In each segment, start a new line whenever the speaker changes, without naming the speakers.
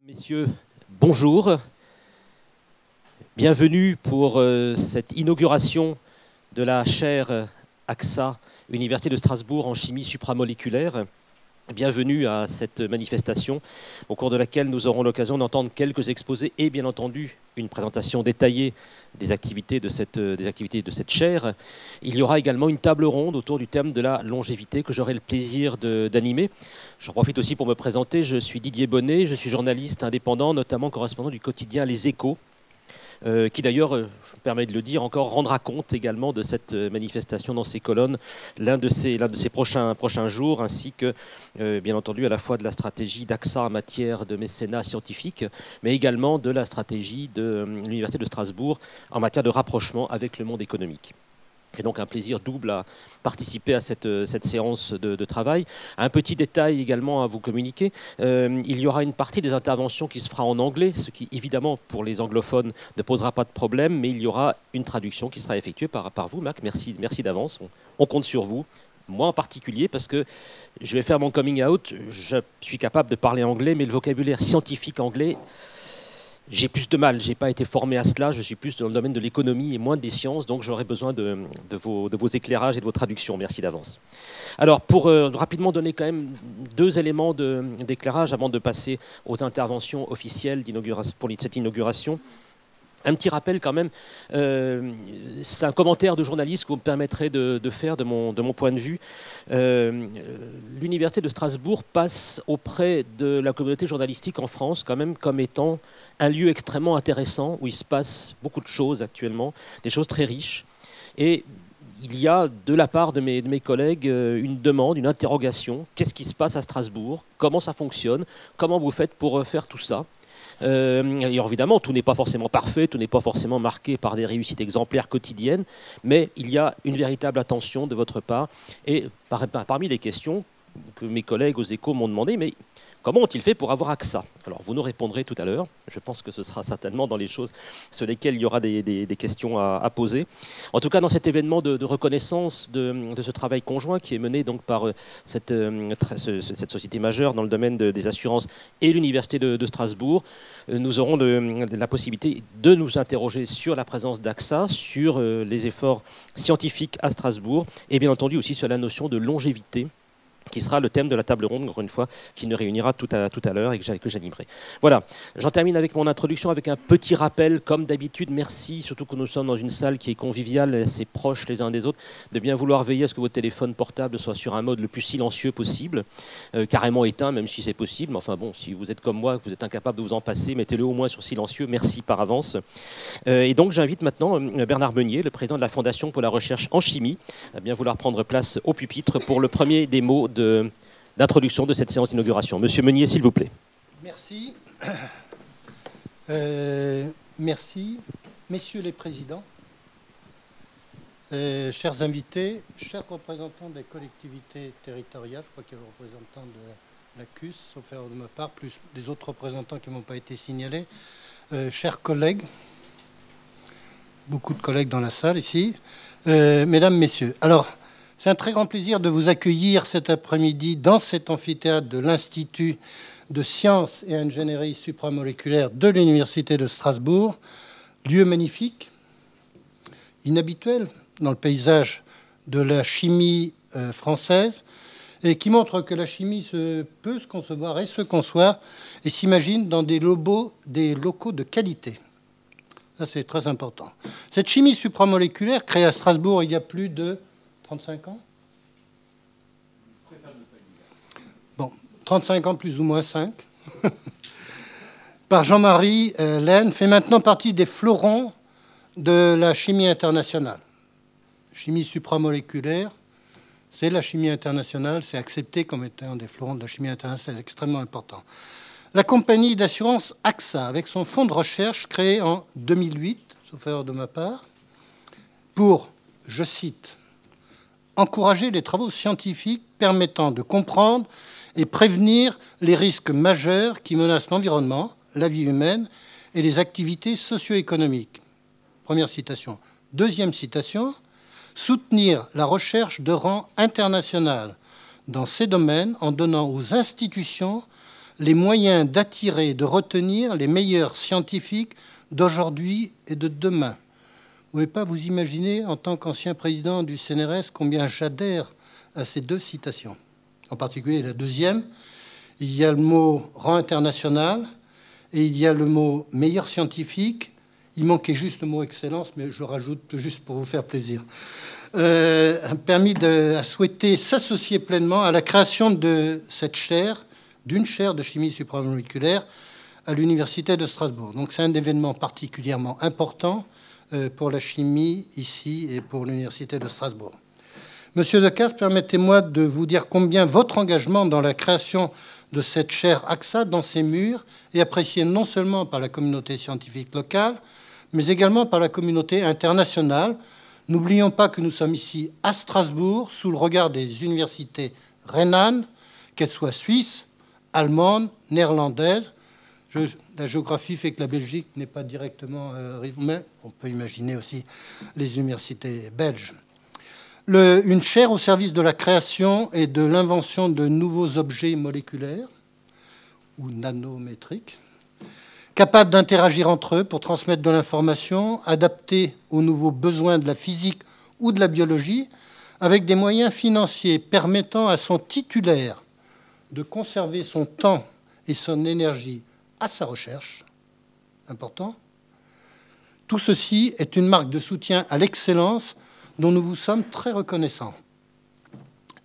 Messieurs, bonjour. Bienvenue pour cette inauguration de la chaire AXA, Université de Strasbourg en chimie supramoléculaire. Bienvenue à cette manifestation au cours de laquelle nous aurons l'occasion d'entendre quelques exposés et bien entendu une présentation détaillée des activités de cette chaire. Il y aura également une table ronde autour du thème de la longévité que j'aurai le plaisir d'animer. J'en profite aussi pour me présenter. Je suis Didier Bonnet, je suis journaliste indépendant, notamment correspondant du quotidien Les Échos, qui d'ailleurs, je me permets de le dire encore, rendra compte également de cette manifestation dans ses colonnes l'un de ses prochains jours, ainsi que, bien entendu, à la fois de la stratégie d'AXA en matière de mécénat scientifique, mais également de la stratégie de l'Université de Strasbourg en matière de rapprochement avec le monde économique. Et donc un plaisir double à participer à cette séance de travail. Un petit détail également à vous communiquer, il y aura une partie des interventions qui se fera en anglais, ce qui évidemment pour les anglophones ne posera pas de problème, mais il y aura une traduction qui sera effectuée par vous, Mac. Merci d'avance, on compte sur vous. Moi en particulier, parce que je vais faire mon coming out, je suis capable de parler anglais, mais le vocabulaire scientifique anglais, j'ai plus de mal, je n'ai pas été formé à cela, je suis plus dans le domaine de l'économie et moins des sciences, donc j'aurai besoin de vos éclairages et de vos traductions. Merci d'avance. Alors, pour rapidement donner quand même deux éléments d'éclairage avant de passer aux interventions officielles pour cette inauguration. Un petit rappel quand même, c'est un commentaire de journaliste que vous me permettrez de faire de mon point de vue. L'Université de Strasbourg passe auprès de la communauté journalistique en France quand même comme étant un lieu extrêmement intéressant où il se passe beaucoup de choses actuellement, des choses très riches. Et il y a de la part de mes collègues une demande, une interrogation. Qu'est-ce qui se passe à Strasbourg? Comment ça fonctionne? Comment vous faites pour faire tout ça? Et évidemment, tout n'est pas forcément parfait, tout n'est pas forcément marqué par des réussites exemplaires quotidiennes, mais il y a une véritable attention de votre part. Et parmi les questions que mes collègues aux Échos m'ont demandé, mais comment ont-ils fait pour avoir AXA? Alors, vous nous répondrez tout à l'heure. Je pense que ce sera certainement dans les choses sur lesquelles il y aura des questions à poser. En tout cas, dans cet événement de reconnaissance de ce travail conjoint qui est mené donc par cette société majeure dans le domaine des assurances et l'Université de Strasbourg, nous aurons la possibilité de nous interroger sur la présence d'AXA, sur les efforts scientifiques à Strasbourg et bien entendu aussi sur la notion de longévité, qui sera le thème de la table ronde, encore une fois, qui nous réunira tout à l'heure et que j'animerai. Voilà, j'en termine avec mon introduction, avec un petit rappel, comme d'habitude, merci, surtout que nous sommes dans une salle qui est conviviale, assez proche les uns des autres, de bien vouloir veiller à ce que vos téléphones portables soient sur un mode le plus silencieux possible, carrément éteint, même si c'est possible, mais enfin bon, si vous êtes comme moi, que vous êtes incapable de vous en passer, mettez-le au moins sur silencieux, merci par avance. Et donc j'invite maintenant Bernard Meunier, le président de la Fondation pour la recherche en chimie, à bien vouloir prendre place au pupitre pour le premier des mots d'introduction de cette séance d'inauguration. Monsieur Meunier, s'il vous plaît.
Merci. Merci. Messieurs les présidents, chers invités, chers représentants des collectivités territoriales, je crois qu'il y a le représentant de la CUS, sauf erreur de ma part, plus des autres représentants qui n'ont pas été signalés, chers collègues, beaucoup de collègues dans la salle ici, mesdames, messieurs. Alors, c'est un très grand plaisir de vous accueillir cet après-midi dans cet amphithéâtre de l'Institut de sciences et ingénierie supramoléculaire de l'Université de Strasbourg. Lieu magnifique, inhabituel dans le paysage de la chimie française et qui montre que la chimie peut se concevoir et se conçoit et s'imagine dans des locaux de qualité. Ça, c'est très important. Cette chimie supramoléculaire, créée à Strasbourg il y a plus de 35 ans? Bon, 35 ans plus ou moins 5. Par Jean-Marie Lehn, fait maintenant partie des fleurons de la chimie internationale. Chimie supramoléculaire, c'est la chimie internationale, c'est accepté comme étant un des fleurons de la chimie internationale, c'est extrêmement important. La compagnie d'assurance AXA, avec son fonds de recherche créé en 2008, sauf erreur de ma part, pour, je cite, encourager les travaux scientifiques permettant de comprendre et prévenir les risques majeurs qui menacent l'environnement, la vie humaine et les activités socio-économiques. Première citation. Deuxième citation, soutenir la recherche de rang international dans ces domaines en donnant aux institutions les moyens d'attirer et de retenir les meilleurs scientifiques d'aujourd'hui et de demain. Vous ne pouvez pas vous imaginer, en tant qu'ancien président du CNRS, combien j'adhère à ces deux citations. En particulier la deuxième, il y a le mot rang international et il y a le mot meilleur scientifique. Il manquait juste le mot excellence, mais je rajoute juste pour vous faire plaisir. A permis à souhaiter s'associer pleinement à la création de cette chaire, d'une chaire de chimie supramoléculaire à l'Université de Strasbourg. Donc c'est un événement particulièrement important pour la chimie ici et pour l'Université de Strasbourg. Monsieur Decastres, permettez-moi de vous dire combien votre engagement dans la création de cette chaire AXA dans ses murs est apprécié non seulement par la communauté scientifique locale, mais également par la communauté internationale. N'oublions pas que nous sommes ici à Strasbourg, sous le regard des universités rhénanes, qu'elles soient suisses, allemandes, néerlandaises. La géographie fait que la Belgique n'est pas directement mais on peut imaginer aussi les universités belges. Une chaire au service de la création et de l'invention de nouveaux objets moléculaires ou nanométriques, capables d'interagir entre eux pour transmettre de l'information, adaptée aux nouveaux besoins de la physique ou de la biologie, avec des moyens financiers permettant à son titulaire de conserver son temps et son énergie à sa recherche. Important. Tout ceci est une marque de soutien à l'excellence dont nous vous sommes très reconnaissants.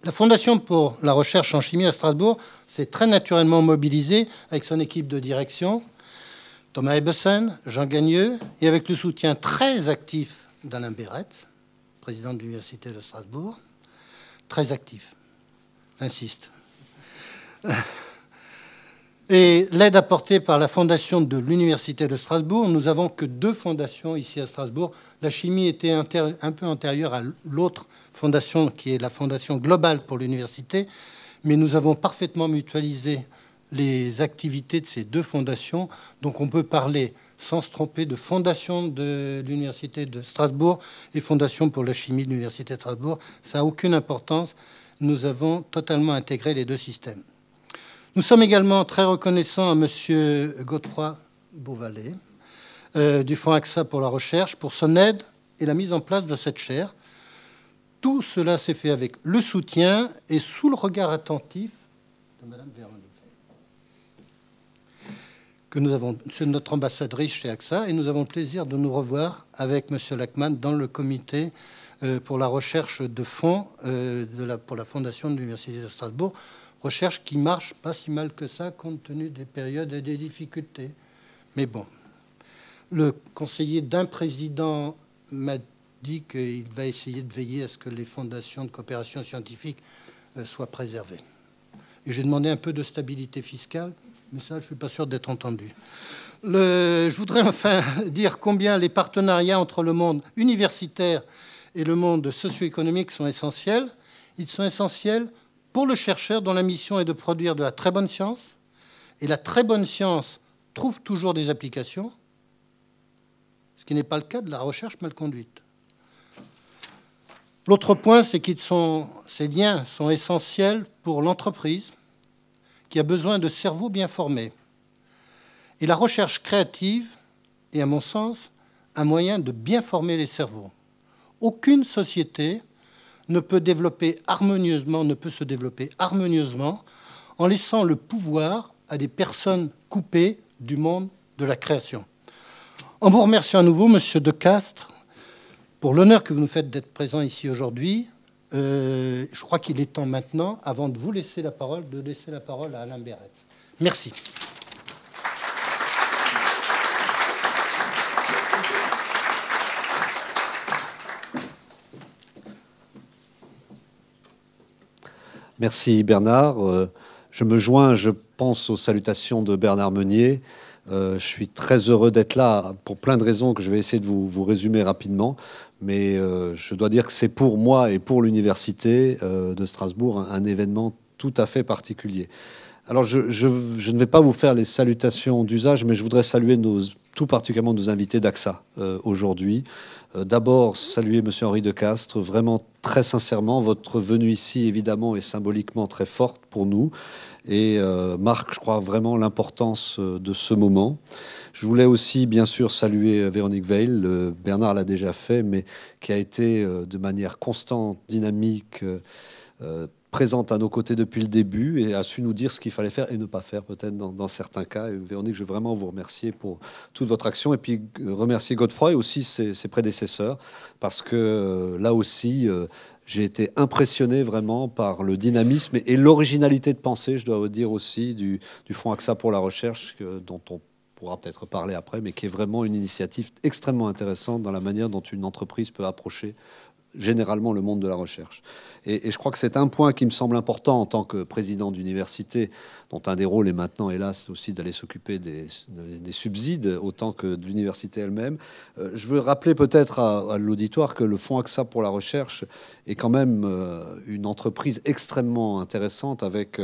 La Fondation pour la recherche en chimie à Strasbourg s'est très naturellement mobilisée avec son équipe de direction, Thomas Ebbesen, Jean Gagneux, et avec le soutien très actif d'Alain Béret, président de l'Université de Strasbourg. Très actif, j'insiste. Et l'aide apportée par la fondation de l'Université de Strasbourg, nous n'avons que 2 fondations ici à Strasbourg. La chimie était un peu antérieure à l'autre fondation, qui est la fondation globale pour l'université, mais nous avons parfaitement mutualisé les activités de ces 2 fondations. Donc on peut parler, sans se tromper, de fondation de l'Université de Strasbourg et fondation pour la chimie de l'Université de Strasbourg. Ça n'a aucune importance. Nous avons totalement intégré les 2 systèmes. Nous sommes également très reconnaissants à M. Godefroy Beauvalet du Fonds AXA pour la recherche pour son aide et la mise en place de cette chaire. Tout cela s'est fait avec le soutien et sous le regard attentif de Mme Véronique, que nous avons, c'est notre ambassadrice chez AXA, et nous avons le plaisir de nous revoir avec M. Lachmann dans le comité pour la recherche de fonds pour la fondation de l'Université de Strasbourg. Recherche qui marche pas si mal que ça, compte tenu des périodes et des difficultés. Mais bon, le conseiller d'un président m'a dit qu'il va essayer de veiller à ce que les fondations de coopération scientifique soient préservées. Et j'ai demandé un peu de stabilité fiscale, mais ça, je ne suis pas sûr d'être entendu. Je voudrais enfin dire combien les partenariats entre le monde universitaire et le monde socio-économique sont essentiels. Ils sont essentiels pour le chercheur dont la mission est de produire de la très bonne science, et la très bonne science trouve toujours des applications, ce qui n'est pas le cas de la recherche mal conduite. L'autre point, c'est que ces liens sont essentiels pour l'entreprise qui a besoin de cerveaux bien formés. Et la recherche créative est, à mon sens, un moyen de bien former les cerveaux. Aucune société ne peut se développer harmonieusement en laissant le pouvoir à des personnes coupées du monde de la création. En vous remerciant à nouveau, Monsieur Decastres, pour l'honneur que vous nous faites d'être présent ici aujourd'hui, je crois qu'il est temps maintenant, avant de vous laisser la parole, de laisser la parole à Alain Béret. Merci.
Merci Bernard. Je me joins, je pense, aux salutations de Bernard Meunier. Je suis très heureux d'être là pour plein de raisons que je vais essayer de vous résumer rapidement. Mais je dois dire que c'est pour moi et pour l'Université de Strasbourg un événement tout à fait particulier. Alors je ne vais pas vous faire les salutations d'usage, mais je voudrais saluer tout particulièrement nos invités d'AXA aujourd'hui. D'abord, saluer M. Henri Decastres, vraiment très sincèrement. Votre venue ici, évidemment, est symboliquement très forte pour nous et marque, je crois, vraiment l'importance de ce moment. Je voulais aussi, bien sûr, saluer Véronique Weil. Bernard l'a déjà fait, mais qui a été de manière constante, dynamique, présente à nos côtés depuis le début et a su nous dire ce qu'il fallait faire et ne pas faire peut-être dans certains cas. Et Véronique, je veux vraiment vous remercier pour toute votre action et puis remercier Godefroy et aussi ses prédécesseurs parce que là aussi, j'ai été impressionné vraiment par le dynamisme et l'originalité de pensée, je dois vous dire aussi, du Fonds AXA pour la recherche dont on pourra peut-être parler après, mais qui est vraiment une initiative extrêmement intéressante dans la manière dont une entreprise peut approcher généralement le monde de la recherche. Et je crois que c'est un point qui me semble important en tant que président d'université, dont un des rôles est maintenant, hélas, aussi d'aller s'occuper des subsides autant que de l'université elle-même. Je veux rappeler peut-être à l'auditoire que le Fonds AXA pour la recherche est quand même une entreprise extrêmement intéressante avec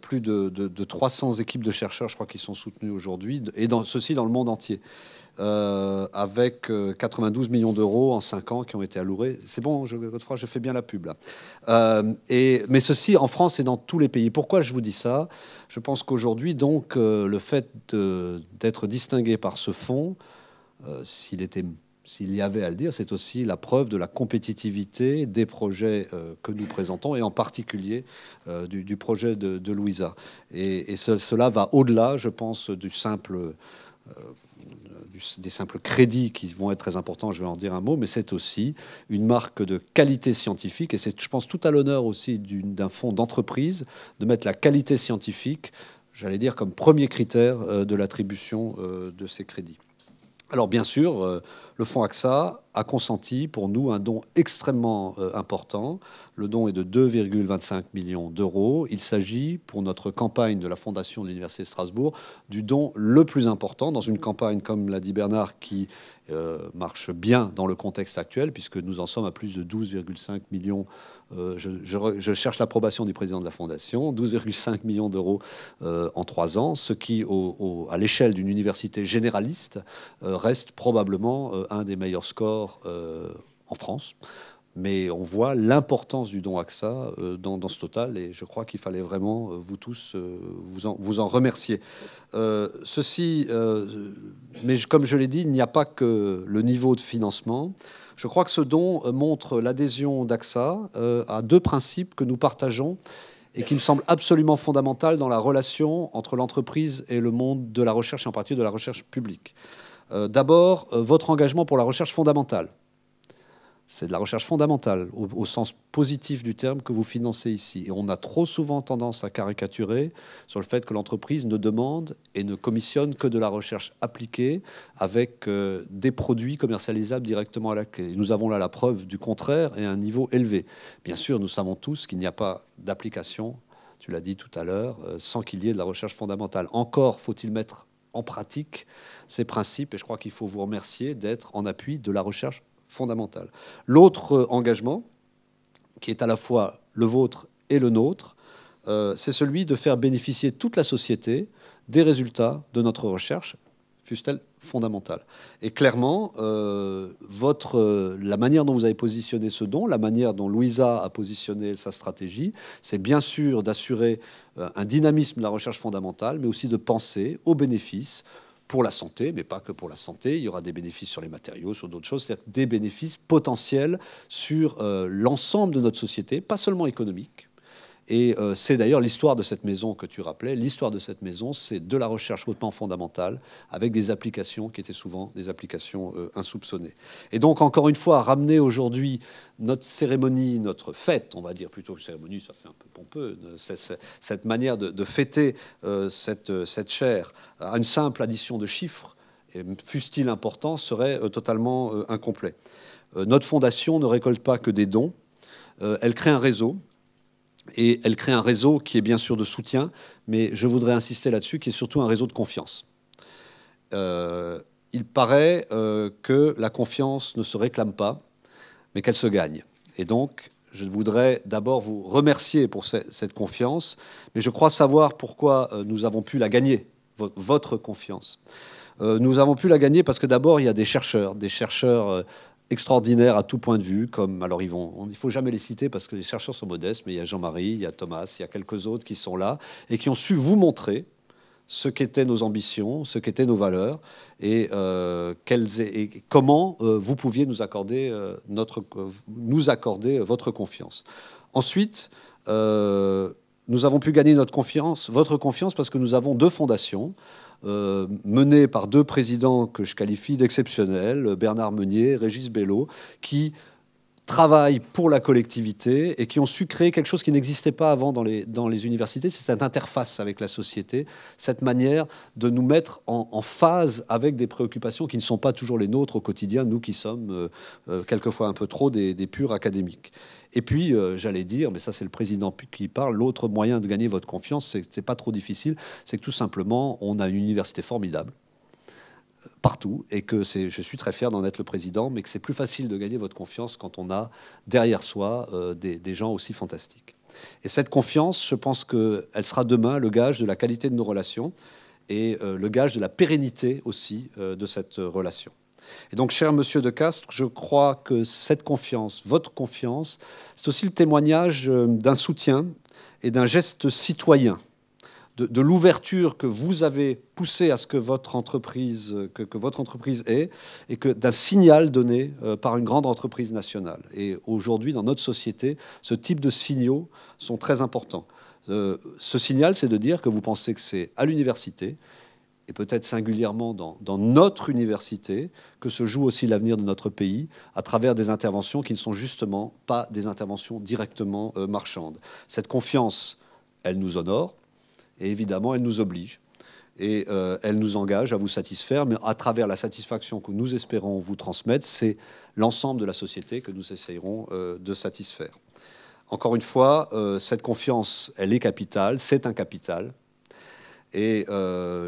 plus de 300 équipes de chercheurs, je crois, qui sont soutenues aujourd'hui, et ceci dans le monde entier. Avec 92 millions d'euros en 5 ans qui ont été alloués. C'est bon, Godefroy, je fais bien la pub là. Mais ceci en France et dans tous les pays. Pourquoi je vous dis ça? Je pense qu'aujourd'hui, donc, le fait d'être distingué par ce fonds, s'il y avait à le dire, c'est aussi la preuve de la compétitivité des projets que nous présentons, et en particulier du projet de Louisa. Et cela va au-delà, je pense, des simples crédits qui vont être très importants, je vais en dire un mot, mais c'est aussi une marque de qualité scientifique, et c'est, je pense, tout à l'honneur aussi d'un fonds d'entreprise de mettre la qualité scientifique, j'allais dire, comme premier critère de l'attribution de ces crédits. Alors bien sûr, le Fonds AXA a consenti pour nous un don extrêmement important. Le don est de 2,25 millions d'euros. Il s'agit, pour notre campagne de la Fondation de l'Université de Strasbourg, du don le plus important dans une campagne, comme l'a dit Bernard, qui marche bien dans le contexte actuel, puisque nous en sommes à plus de 12,5 millions. Je cherche l'approbation du président de la Fondation, 12,5 millions d'euros en 3 ans, ce qui, à l'échelle d'une université généraliste, reste probablement un des meilleurs scores en France. Mais on voit l'importance du don AXA dans ce total, et je crois qu'il fallait vraiment, vous tous, vous en remercier. Mais comme je l'ai dit, il n'y a pas que le niveau de financement. Je crois que ce don montre l'adhésion d'AXA à 2 principes que nous partageons et qui me semblent absolument fondamentaux dans la relation entre l'entreprise et le monde de la recherche, et en particulier de la recherche publique. D'abord, votre engagement pour la recherche fondamentale. C'est de la recherche fondamentale, au sens positif du terme, que vous financez ici. Et on a trop souvent tendance à caricaturer sur le fait que l'entreprise ne demande et ne commissionne que de la recherche appliquée avec des produits commercialisables directement à la clé. Nous avons là la preuve du contraire et un niveau élevé. Bien sûr, nous savons tous qu'il n'y a pas d'application, tu l'as dit tout à l'heure, sans qu'il y ait de la recherche fondamentale. Encore faut-il mettre en pratique ces principes, et je crois qu'il faut vous remercier d'être en appui de la recherche fondamentale. L'autre engagement, qui est à la fois le vôtre et le nôtre, c'est celui de faire bénéficier toute la société des résultats de notre recherche, fussent-elles fondamentales. Et clairement, la manière dont vous avez positionné ce don, la manière dont Louisa a positionné sa stratégie, c'est bien sûr d'assurer un dynamisme de la recherche fondamentale, mais aussi de penser aux bénéfices pour la santé, mais pas que pour la santé. Il y aura des bénéfices sur les matériaux, sur d'autres choses, c'est-à-dire des bénéfices potentiels sur l'ensemble de notre société, pas seulement économique. Et c'est d'ailleurs l'histoire de cette maison que tu rappelais. L'histoire de cette maison, c'est de la recherche hautement fondamentale, avec des applications qui étaient souvent des applications insoupçonnées. Et donc, encore une fois, ramener aujourd'hui notre cérémonie, notre fête, on va dire plutôt que cérémonie, ça fait un peu pompeux, cette manière de fêter cette chaire à une simple addition de chiffres, et fût-il important, serait totalement incomplet. Notre fondation ne récolte pas que des dons, elle crée un réseau. Et elle crée un réseau qui est bien sûr de soutien, mais je voudrais insister là-dessus, qui est surtout un réseau de confiance. Il paraît que la confiance ne se réclame pas, mais qu'elle se gagne. Et donc, je voudrais d'abord vous remercier pour cette confiance, mais je crois savoir pourquoi nous avons pu la gagner, votre confiance. Nous avons pu la gagner parce que d'abord, il y a des chercheurs extraordinaires à tout point de vue, comme, alors il ne faut jamais les citer parce que les chercheurs sont modestes, mais il y a Jean-Marie, il y a Thomas, il y a quelques autres qui sont là et qui ont su vous montrer ce qu'étaient nos ambitions, ce qu'étaient nos valeurs et comment vous pouviez nous accorder, votre confiance. Ensuite, nous avons pu gagner notre confiance, votre confiance, parce que nous avons 2 fondations menées par 2 présidents que je qualifie d'exceptionnels, Bernard Meunier, Régis Bello, qui travaillent pour la collectivité et qui ont su créer quelque chose qui n'existait pas avant dans les universités, c'est cette interface avec la société, cette manière de nous mettre en phase avec des préoccupations qui ne sont pas toujours les nôtres au quotidien, nous qui sommes quelquefois un peu trop des purs académiques. Et puis, j'allais dire, mais ça c'est le président qui parle, l'autre moyen de gagner votre confiance, c'est pas trop difficile, c'est que tout simplement, on a une université formidable, partout, et que je suis très fier d'en être le président, mais que c'est plus facile de gagner votre confiance quand on a derrière soi des gens aussi fantastiques. Et cette confiance, je pense qu'elle sera demain le gage de la qualité de nos relations et le gage de la pérennité aussi de cette relation. Et donc, cher monsieur De Castres, je crois que cette confiance, votre confiance, c'est aussi le témoignage d'un soutien et d'un geste citoyen, de l'ouverture que vous avez poussé à ce que votre entreprise, ait, et d'un signal donné par une grande entreprise nationale. Et aujourd'hui, dans notre société, ce type de signaux sont très importants. Ce signal, c'est de dire que vous pensez que c'est à l'université, et peut-être singulièrement dans notre université, que se joue aussi l'avenir de notre pays, à travers des interventions qui ne sont justement pas des interventions directement marchandes. Cette confiance, elle nous honore, et évidemment, elle nous oblige. Et elle nous engage à vous satisfaire, mais à travers la satisfaction que nous espérons vous transmettre, c'est l'ensemble de la société que nous essayerons de satisfaire. Encore une fois, cette confiance, elle est capitale, c'est un capital. Et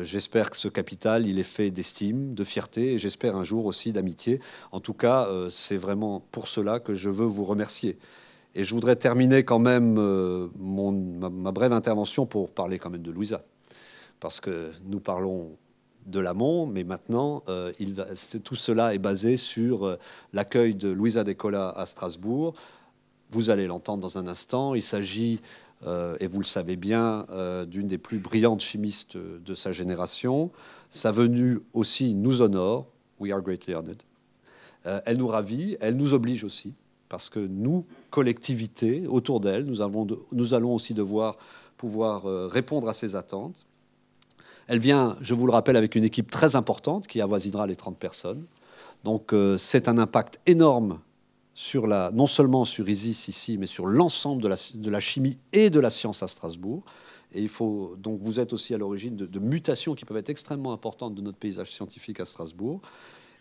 j'espère que ce capital, il est fait d'estime, de fierté, et j'espère un jour aussi d'amitié. En tout cas, c'est vraiment pour cela que je veux vous remercier. Et je voudrais terminer quand même ma brève intervention pour parler quand même de Louisa. Parce que nous parlons de l'amont, mais maintenant, tout cela est basé sur l'accueil de Louisa Descola à Strasbourg. Vous allez l'entendre dans un instant. Il s'agit, et vous le savez bien, d'une des plus brillantes chimistes de sa génération. Sa venue aussi nous honore. We are greatly honored. Elle nous ravit, elle nous oblige aussi. Parce que nous, collectivité, autour d'elle, nous allons aussi devoir pouvoir répondre à ses attentes. Elle vient, je vous le rappelle, avec une équipe très importante qui avoisinera les 30 personnes. Donc c'est un impact énorme sur non seulement sur ISIS ici, mais sur l'ensemble de la chimie et de la science à Strasbourg. Et donc vous êtes aussi à l'origine de mutations qui peuvent être extrêmement importantes de notre paysage scientifique à Strasbourg.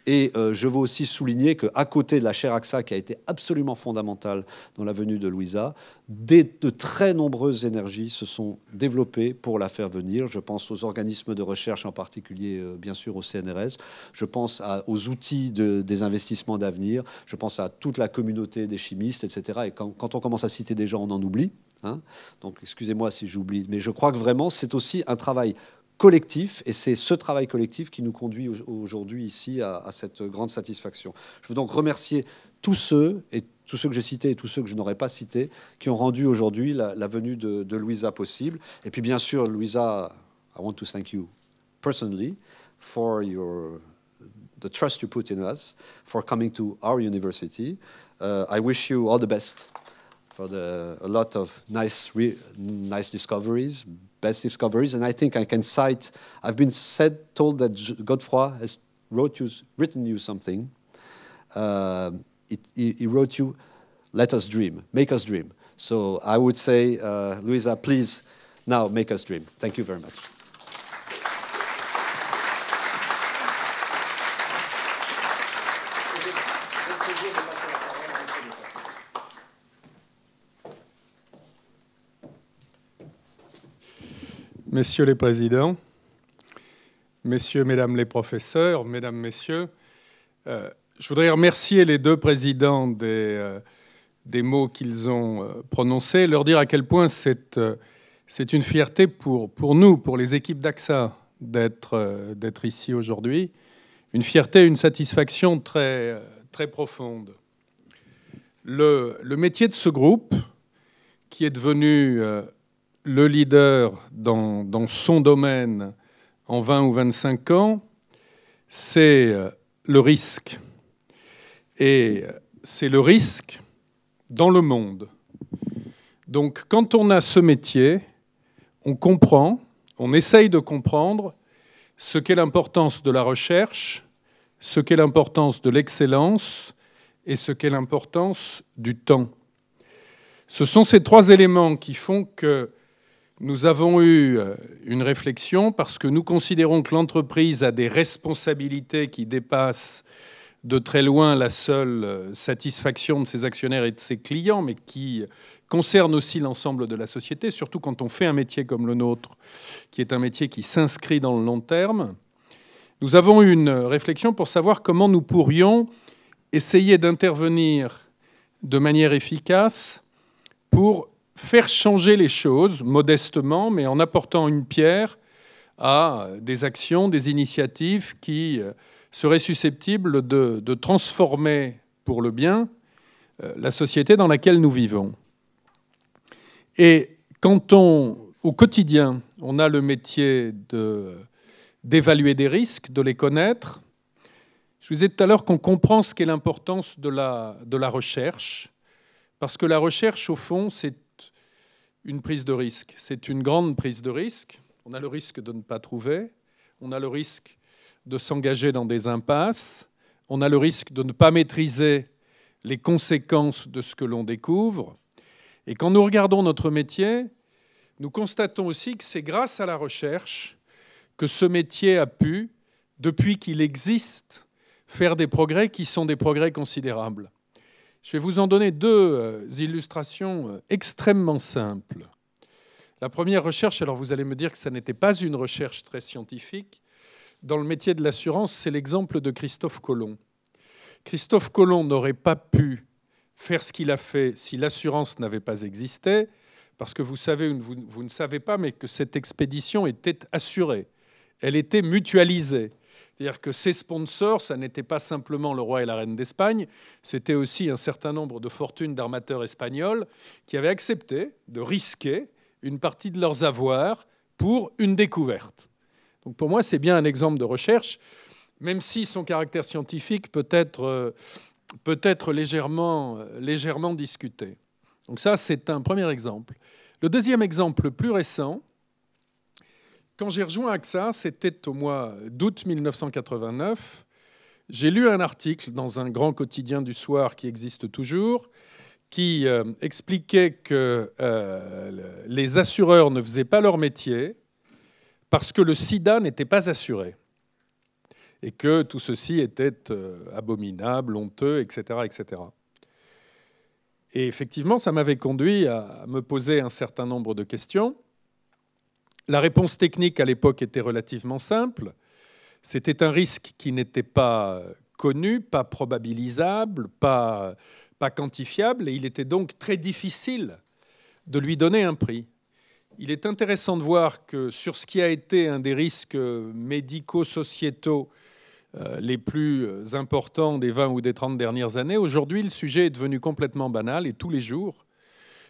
Et je veux aussi souligner qu'à côté de la chaire AXA, qui a été absolument fondamentale dans la venue de Louisa, de très nombreuses énergies se sont développées pour la faire venir. Je pense aux organismes de recherche, en particulier, bien sûr, au CNRS. Je pense aux outils des investissements d'avenir. Je pense à toute la communauté des chimistes, etc. Et quand on commence à citer des gens, on en oublie. Donc, excusez-moi si j'oublie. Mais je crois que vraiment, c'est aussi un travail collectif, et c'est ce travail collectif qui nous conduit aujourd'hui ici à cette grande satisfaction. Je veux donc remercier tous ceux que j'ai cités et tous ceux que je n'aurais pas cités, qui ont rendu aujourd'hui la venue de Louisa possible. Et puis bien sûr, Louisa, I want to thank you personally for the trust you put in us, for coming to our university. I wish you all the best for a lot of nice discoveries, best discoveries, and I think I can cite. I've been told that Godefroy has written you something. He wrote you, "Let us dream, make us dream." So I would say, Louisa, please now make us dream. Thank you very much.
Messieurs les présidents, messieurs, mesdames les professeurs, mesdames, messieurs, je voudrais remercier les 2 présidents des mots qu'ils ont prononcés, leur dire à quel point c'est une fierté pour nous, pour les équipes d'AXA, d'être ici aujourd'hui. Une fierté, une satisfaction très, très profonde. Le métier de ce groupe, qui est devenu le leader dans son domaine en 20 ou 25 ans, c'est le risque. Et c'est le risque dans le monde. Donc, quand on a ce métier, on comprend, on essaye de comprendre ce qu'est l'importance de la recherche, ce qu'est l'importance de l'excellence et ce qu'est l'importance du temps. Ce sont ces trois éléments qui font que nous avons eu une réflexion parce que nous considérons que l'entreprise a des responsabilités qui dépassent de très loin la seule satisfaction de ses actionnaires et de ses clients, mais qui concerne aussi l'ensemble de la société, surtout quand on fait un métier comme le nôtre, qui est un métier qui s'inscrit dans le long terme. Nous avons eu une réflexion pour savoir comment nous pourrions essayer d'intervenir de manière efficace pour faire changer les choses, modestement, mais en apportant une pierre à des actions, des initiatives qui seraient susceptibles de transformer pour le bien la société dans laquelle nous vivons. Et quand au quotidien, on a le métier d'évaluer des risques, de les connaître, je vous disais tout à l'heure qu'on comprend ce qu'est l'importance de la recherche, parce que la recherche, au fond, c'est une prise de risque. C'est une grande prise de risque. On a le risque de ne pas trouver, on a le risque de s'engager dans des impasses, on a le risque de ne pas maîtriser les conséquences de ce que l'on découvre. Et quand nous regardons notre métier, nous constatons aussi que c'est grâce à la recherche que ce métier a pu, depuis qu'il existe, faire des progrès qui sont des progrès considérables. Je vais vous en donner deux illustrations extrêmement simples. La première recherche, alors vous allez me dire que ça n'était pas une recherche très scientifique. Dans le métier de l'assurance, c'est l'exemple de Christophe Colomb. Christophe Colomb n'aurait pas pu faire ce qu'il a fait si l'assurance n'avait pas existé, parce que vous savez, vous ne savez pas, mais que cette expédition était assurée. Elle était mutualisée. C'est-à-dire que ses sponsors, ça n'était pas simplement le roi et la reine d'Espagne, c'était aussi un certain nombre de fortunes d'armateurs espagnols qui avaient accepté de risquer une partie de leurs avoirs pour une découverte. Donc pour moi, c'est bien un exemple de recherche, même si son caractère scientifique peut être légèrement discuté. Donc ça, c'est un premier exemple. Le deuxième exemple, le plus récent, quand j'ai rejoint AXA, c'était au mois d'août 1989. J'ai lu un article dans un grand quotidien du soir qui existe toujours, qui expliquait que les assureurs ne faisaient pas leur métier parce que le sida n'était pas assuré. Et que tout ceci était abominable, honteux, etc., etc. Et effectivement, ça m'avait conduit à me poser un certain nombre de questions. La réponse technique à l'époque était relativement simple. C'était un risque qui n'était pas connu, pas probabilisable, pas quantifiable, et il était donc très difficile de lui donner un prix. Il est intéressant de voir que sur ce qui a été un des risques médico-sociétaux les plus importants des 20 ou des 30 dernières années, aujourd'hui, le sujet est devenu complètement banal et tous les jours,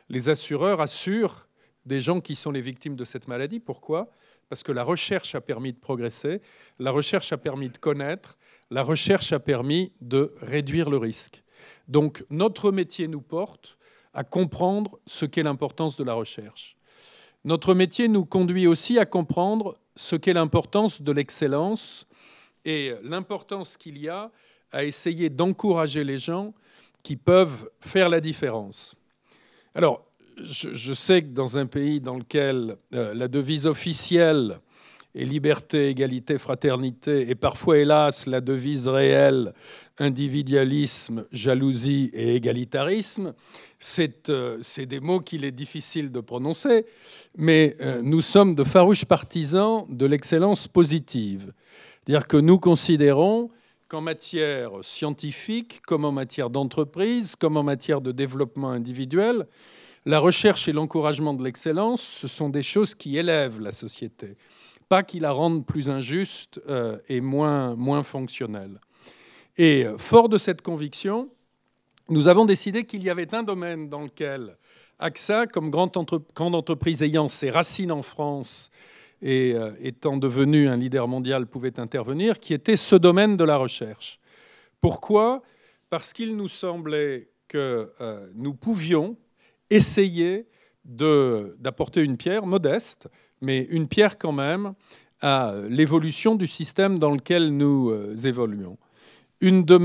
les assureurs assurent des gens qui sont les victimes de cette maladie. Pourquoi ? Parce que la recherche a permis de progresser, la recherche a permis de connaître, la recherche a permis de réduire le risque. Donc notre métier nous porte à comprendre ce qu'est l'importance de la recherche. Notre métier nous conduit aussi à comprendre ce qu'est l'importance de l'excellence et l'importance qu'il y a à essayer d'encourager les gens qui peuvent faire la différence. Alors, je sais que dans un pays dans lequel la devise officielle est liberté, égalité, fraternité, et parfois, hélas, la devise réelle, individualisme, jalousie et égalitarisme, c'est des mots qu'il est difficile de prononcer, mais nous sommes de farouches partisans de l'excellence positive. C'est-à-dire que nous considérons qu'en matière scientifique, comme en matière d'entreprise, comme en matière de développement individuel, la recherche et l'encouragement de l'excellence, ce sont des choses qui élèvent la société, pas qui la rendent plus injuste et moins fonctionnelle. Et fort de cette conviction, nous avons décidé qu'il y avait un domaine dans lequel AXA, comme grande entreprise ayant ses racines en France et étant devenue un leader mondial, pouvait intervenir, qui était ce domaine de la recherche. Pourquoi ? Parce qu'il nous semblait que nous pouvions essayer d'apporter une pierre modeste, mais une pierre quand même, à l'évolution du système dans lequel nous évoluons. Une de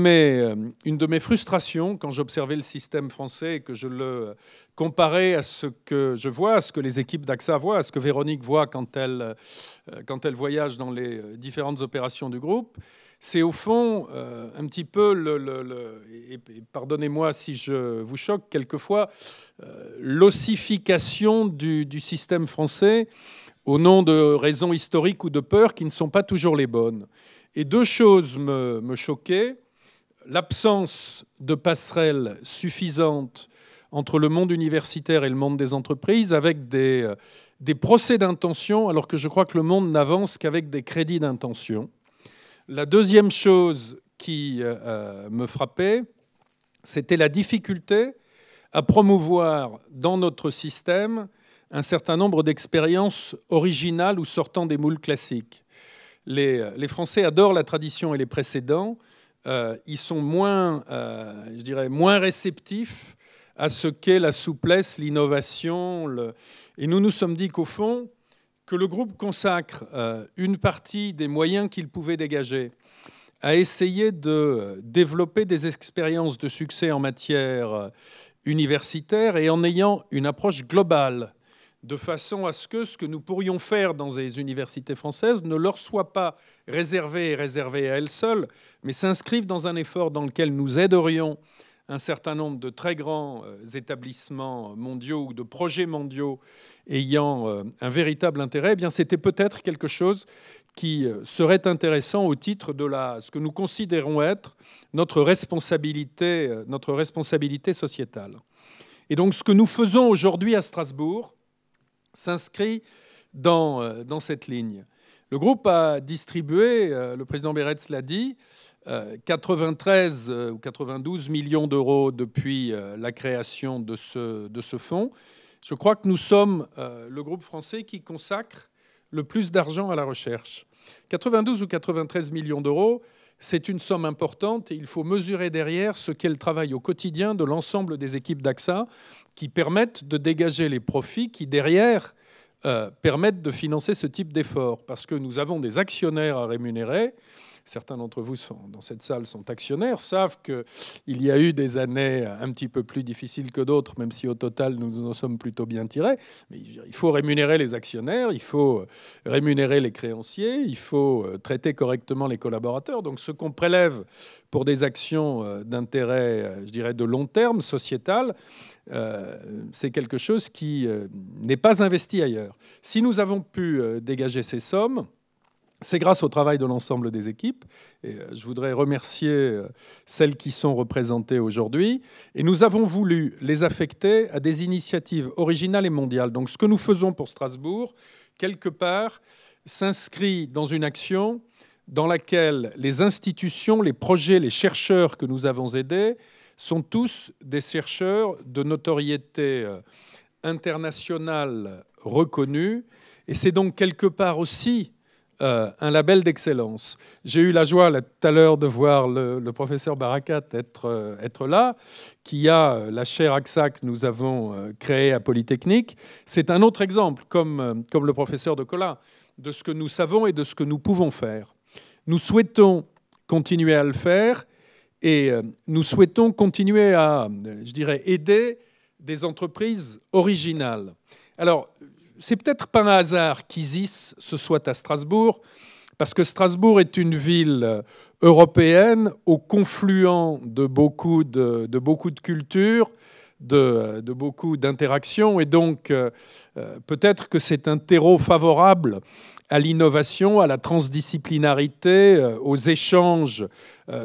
mes frustrations, quand j'observais le système français et que je le comparais à ce que je vois, à ce que les équipes d'AXA voient, à ce que Véronique voit quand elle voyage dans les différentes opérations du groupe, c'est au fond un petit peu, et pardonnez-moi si je vous choque quelquefois, l'ossification du système français au nom de raisons historiques ou de peurs qui ne sont pas toujours les bonnes. Et deux choses me choquaient. L'absence de passerelles suffisantes entre le monde universitaire et le monde des entreprises, avec des procès d'intention, alors que je crois que le monde n'avance qu'avec des crédits d'intention. La deuxième chose qui me frappait, c'était la difficulté à promouvoir dans notre système un certain nombre d'expériences originales ou sortant des moules classiques. Les Français adorent la tradition et les précédents. Ils sont moins réceptifs à ce qu'est la souplesse, l'innovation. Et nous nous sommes dit qu'au fond, que le groupe consacre une partie des moyens qu'il pouvait dégager à essayer de développer des expériences de succès en matière universitaire et en ayant une approche globale, de façon à ce que nous pourrions faire dans les universités françaises ne leur soit pas réservé à elles seules, mais s'inscrivent dans un effort dans lequel nous aiderions un certain nombre de très grands établissements mondiaux ou de projets mondiaux ayant un véritable intérêt. Eh bien, c'était peut-être quelque chose qui serait intéressant au titre de ce que nous considérons être notre responsabilité sociétale. Et donc, ce que nous faisons aujourd'hui à Strasbourg s'inscrit dans cette ligne. Le groupe a distribué, le président Beretz l'a dit, 93 ou 92 millions d'euros depuis la création de ce fonds. Je crois que nous sommes le groupe français qui consacre le plus d'argent à la recherche. 92 ou 93 millions d'euros, c'est une somme importante et il faut mesurer derrière ce qu'est le travail au quotidien de l'ensemble des équipes d'AXA qui permettent de dégager les profits qui, derrière, permettent de financer ce type d'effort. Parce que nous avons des actionnaires à rémunérer. Certains d'entre vous dans cette salle sont actionnaires, savent qu'il y a eu des années un petit peu plus difficiles que d'autres, même si au total nous en sommes plutôt bien tirés. Mais il faut rémunérer les actionnaires, il faut rémunérer les créanciers, il faut traiter correctement les collaborateurs. Donc ce qu'on prélève pour des actions d'intérêt, je dirais, de long terme, sociétal, c'est quelque chose qui n'est pas investi ailleurs. Si nous avons pu dégager ces sommes, c'est grâce au travail de l'ensemble des équipes. Et je voudrais remercier celles qui sont représentées aujourd'hui. Et nous avons voulu les affecter à des initiatives originales et mondiales. Donc ce que nous faisons pour Strasbourg, quelque part, s'inscrit dans une action dans laquelle les institutions, les projets, les chercheurs que nous avons aidés sont tous des chercheurs de notoriété internationale reconnue. Et c'est donc quelque part aussi un label d'excellence. J'ai eu la joie tout à l'heure de voir le professeur Barakat être là, qui a la chaire AXA que nous avons créée à Polytechnique. C'est un autre exemple, comme le professeur de Colin, de ce que nous savons et de ce que nous pouvons faire. Nous souhaitons continuer à le faire et nous souhaitons continuer à, je dirais, aider des entreprises originales. Alors, c'est peut-être pas un hasard qu'ISIS se soit à Strasbourg, parce que Strasbourg est une ville européenne au confluent de beaucoup de cultures, de beaucoup d'interactions, et donc peut-être que c'est un terreau favorable à l'innovation, à la transdisciplinarité, aux échanges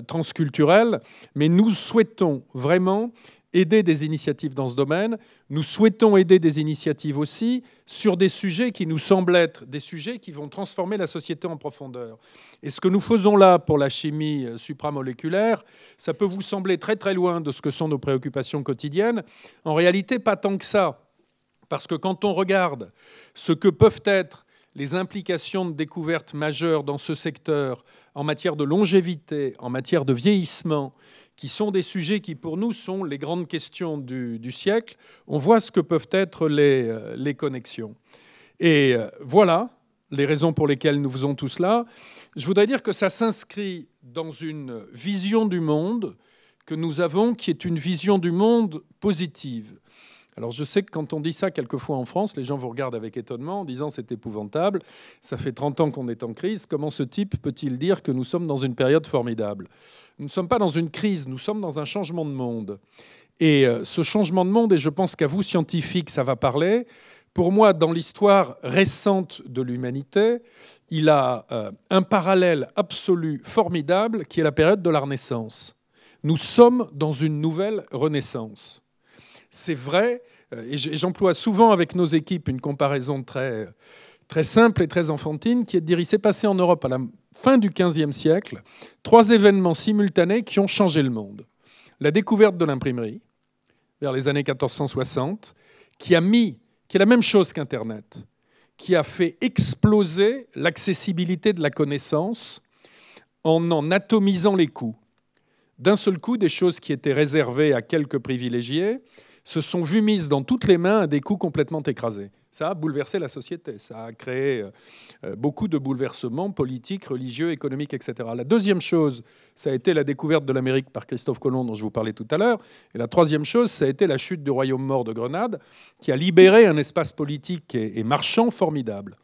transculturels, mais nous souhaitons vraiment aider des initiatives dans ce domaine. Nous souhaitons aider des initiatives aussi sur des sujets qui nous semblent être des sujets qui vont transformer la société en profondeur. Et ce que nous faisons là pour la chimie supramoléculaire, ça peut vous sembler très très loin de ce que sont nos préoccupations quotidiennes. En réalité, pas tant que ça. Parce que quand on regarde ce que peuvent être les implications de découvertes majeures dans ce secteur en matière de longévité, en matière de vieillissement, qui sont des sujets qui, pour nous, sont les grandes questions du siècle, on voit ce que peuvent être les connexions. Et voilà les raisons pour lesquelles nous faisons tout cela. Je voudrais dire que ça s'inscrit dans une vision du monde que nous avons, qui est une vision du monde positive. Alors je sais que quand on dit ça quelquefois en France, les gens vous regardent avec étonnement en disant c'est épouvantable, ça fait 30 ans qu'on est en crise, comment ce type peut-il dire que nous sommes dans une période formidable? Nous ne sommes pas dans une crise, nous sommes dans un changement de monde. Et ce changement de monde, et je pense qu'à vous scientifiques ça va parler, pour moi dans l'histoire récente de l'humanité, il a un parallèle absolu formidable qui est la période de la Renaissance. Nous sommes dans une nouvelle Renaissance. C'est vrai, et j'emploie souvent avec nos équipes une comparaison très, très simple et très enfantine, qui est de dire qu'il s'est passé en Europe à la fin du XVe siècle 3 événements simultanés qui ont changé le monde. La découverte de l'imprimerie, vers les années 1460, qui est la même chose qu'Internet, qui a fait exploser l'accessibilité de la connaissance en atomisant les coûts. D'un seul coup, des choses qui étaient réservées à quelques privilégiés se sont vues mises dans toutes les mains à des coûts complètement écrasés. Ça a bouleversé la société, ça a créé beaucoup de bouleversements politiques, religieux, économiques, etc. La deuxième chose, ça a été la découverte de l'Amérique par Christophe Colomb, dont je vous parlais tout à l'heure. Et la troisième chose, ça a été la chute du royaume mort de Grenade, qui a libéré un espace politique et marchand formidable.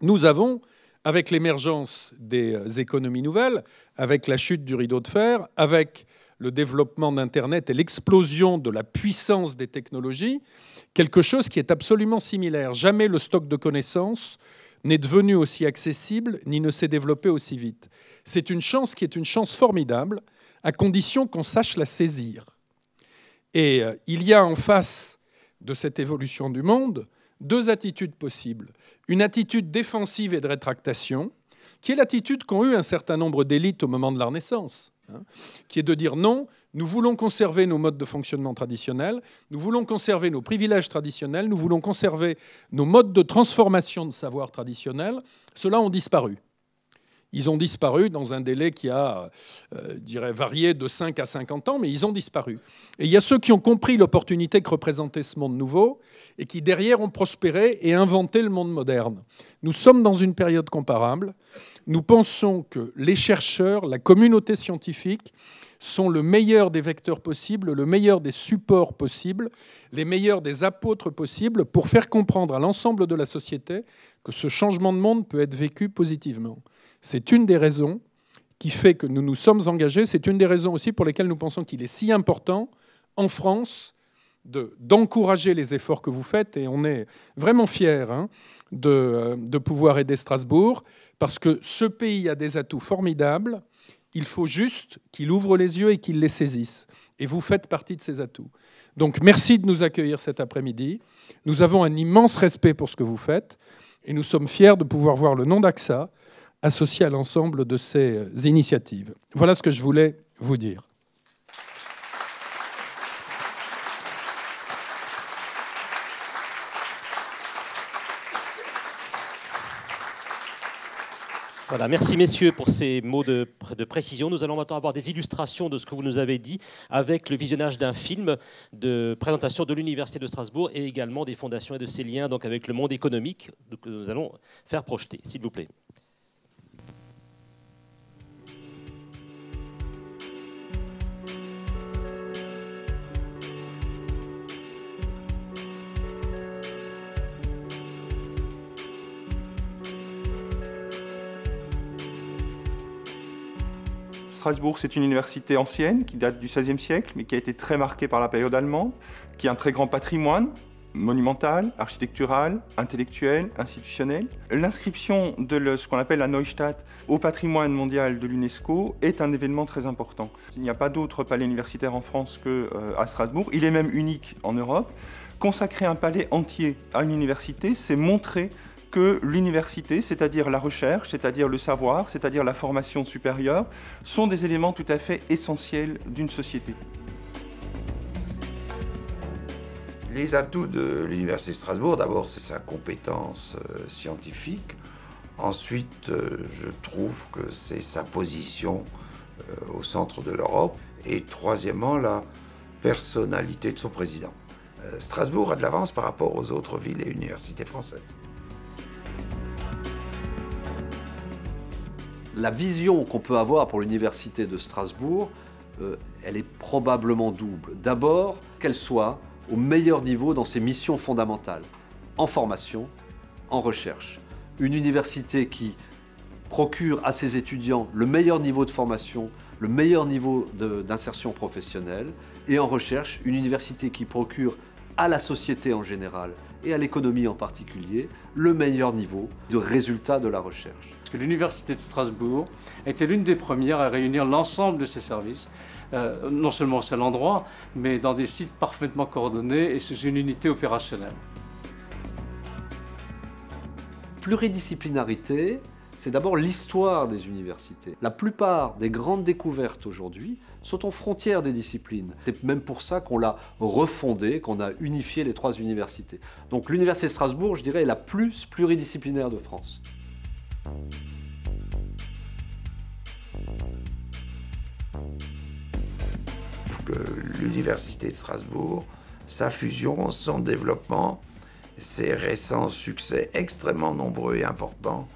Nous avons, avec l'émergence des économies nouvelles, avec la chute du rideau de fer, avec le développement d'Internet et l'explosion de la puissance des technologies, quelque chose qui est absolument similaire. Jamais le stock de connaissances n'est devenu aussi accessible ni ne s'est développé aussi vite. C'est une chance qui est une chance formidable, à condition qu'on sache la saisir. Et il y a en face de cette évolution du monde 2 attitudes possibles. Une attitude défensive et de rétractation, qui est l'attitude qu'ont eu un certain nombre d'élites au moment de la Renaissance, qui est de dire non, nous voulons conserver nos modes de fonctionnement traditionnels, nous voulons conserver nos privilèges traditionnels, nous voulons conserver nos modes de transformation de savoir traditionnels. Ceux-là ont disparu. Ils ont disparu dans un délai qui a, varié de 5 à 50 ans, mais ils ont disparu. Et il y a ceux qui ont compris l'opportunité que représentait ce monde nouveau et qui, derrière, ont prospéré et inventé le monde moderne. Nous sommes dans une période comparable. Nous pensons que les chercheurs, la communauté scientifique, sont le meilleur des vecteurs possibles, le meilleur des supports possibles, les meilleurs des apôtres possibles pour faire comprendre à l'ensemble de la société que ce changement de monde peut être vécu positivement. C'est une des raisons qui fait que nous nous sommes engagés. C'est une des raisons aussi pour lesquelles nous pensons qu'il est si important, en France, d'encourager les efforts que vous faites. Et on est vraiment fiers de pouvoir aider Strasbourg, parce que ce pays a des atouts formidables. Il faut juste qu'il ouvre les yeux et qu'il les saisisse. Et vous faites partie de ces atouts. Donc merci de nous accueillir cet après-midi. Nous avons un immense respect pour ce que vous faites. Et nous sommes fiers de pouvoir voir le nom d'AXA associé à l'ensemble de ces initiatives. Voilà ce que je voulais vous dire.
Voilà, merci messieurs pour ces mots de précision. Nous allons maintenant avoir des illustrations de ce que vous nous avez dit avec le visionnage d'un film de présentation de l'Université de Strasbourg et également des fondations et de ses liens donc avec le monde économique que nous allons faire projeter, s'il vous plaît.
Strasbourg, c'est une université ancienne qui date du XVIe siècle, mais qui a été très marquée par la période allemande, qui a un très grand patrimoine, monumentale, architecturale, intellectuelle, institutionnelle. L'inscription de ce qu'on appelle la Neustadt au patrimoine mondial de l'UNESCO est un événement très important. Il n'y a pas d'autre palais universitaire en France qu'à Strasbourg. Il est même unique en Europe. Consacrer un palais entier à une université, c'est montrer que l'université, c'est-à-dire la recherche, c'est-à-dire le savoir, c'est-à-dire la formation supérieure, sont des éléments tout à fait essentiels d'une société.
Les atouts de l'Université de Strasbourg, d'abord, c'est sa compétence scientifique. Ensuite, je trouve que c'est sa position au centre de l'Europe. Et troisièmement, la personnalité de son président. Strasbourg a de l'avance par rapport aux autres villes et universités françaises.
La vision qu'on peut avoir pour l'Université de Strasbourg, elle est probablement double. D'abord, qu'elle soit au meilleur niveau dans ses missions fondamentales, en formation, en recherche. Une université qui procure à ses étudiants le meilleur niveau de formation, le meilleur niveau d'insertion professionnelle, et en recherche, une université qui procure à la société en général et à l'économie en particulier le meilleur niveau de résultats de la recherche.
Parce que l'Université de Strasbourg était l'une des premières à réunir l'ensemble de ses services, non seulement au seul endroit, mais dans des sites parfaitement coordonnés et sous une unité opérationnelle.
Pluridisciplinarité, c'est d'abord l'histoire des universités. La plupart des grandes découvertes aujourd'hui sont aux frontières des disciplines. C'est même pour ça qu'on l'a refondée, qu'on a unifié les 3 universités. Donc l'Université de Strasbourg, je dirais, est la plus pluridisciplinaire de France.
Que l'Université de Strasbourg, sa fusion, son développement, ses récents succès extrêmement nombreux et importants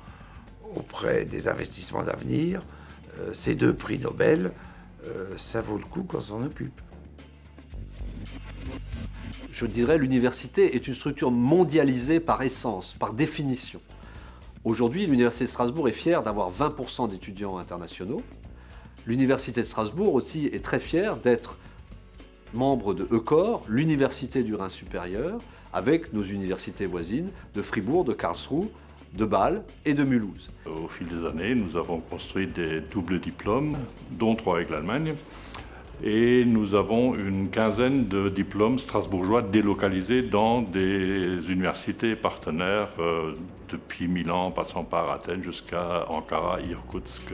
auprès des investissements d'avenir, ces 2 prix Nobel, ça vaut le coup qu'on s'en occupe.
Je dirais l'université est une structure mondialisée par essence, par définition. Aujourd'hui, l'Université de Strasbourg est fière d'avoir 20% d'étudiants internationaux. L'Université de Strasbourg aussi est très fière d'être membre de EUCOR, l'Université du Rhin supérieur, avec nos universités voisines de Fribourg, de Karlsruhe, de Bâle et de Mulhouse.
Au fil des années, nous avons construit des doubles diplômes, dont 3 avec l'Allemagne. Et nous avons une quinzaine de diplômes strasbourgeois délocalisés dans des universités partenaires, depuis Milan, passant par Athènes jusqu'à Ankara, Irkoutsk.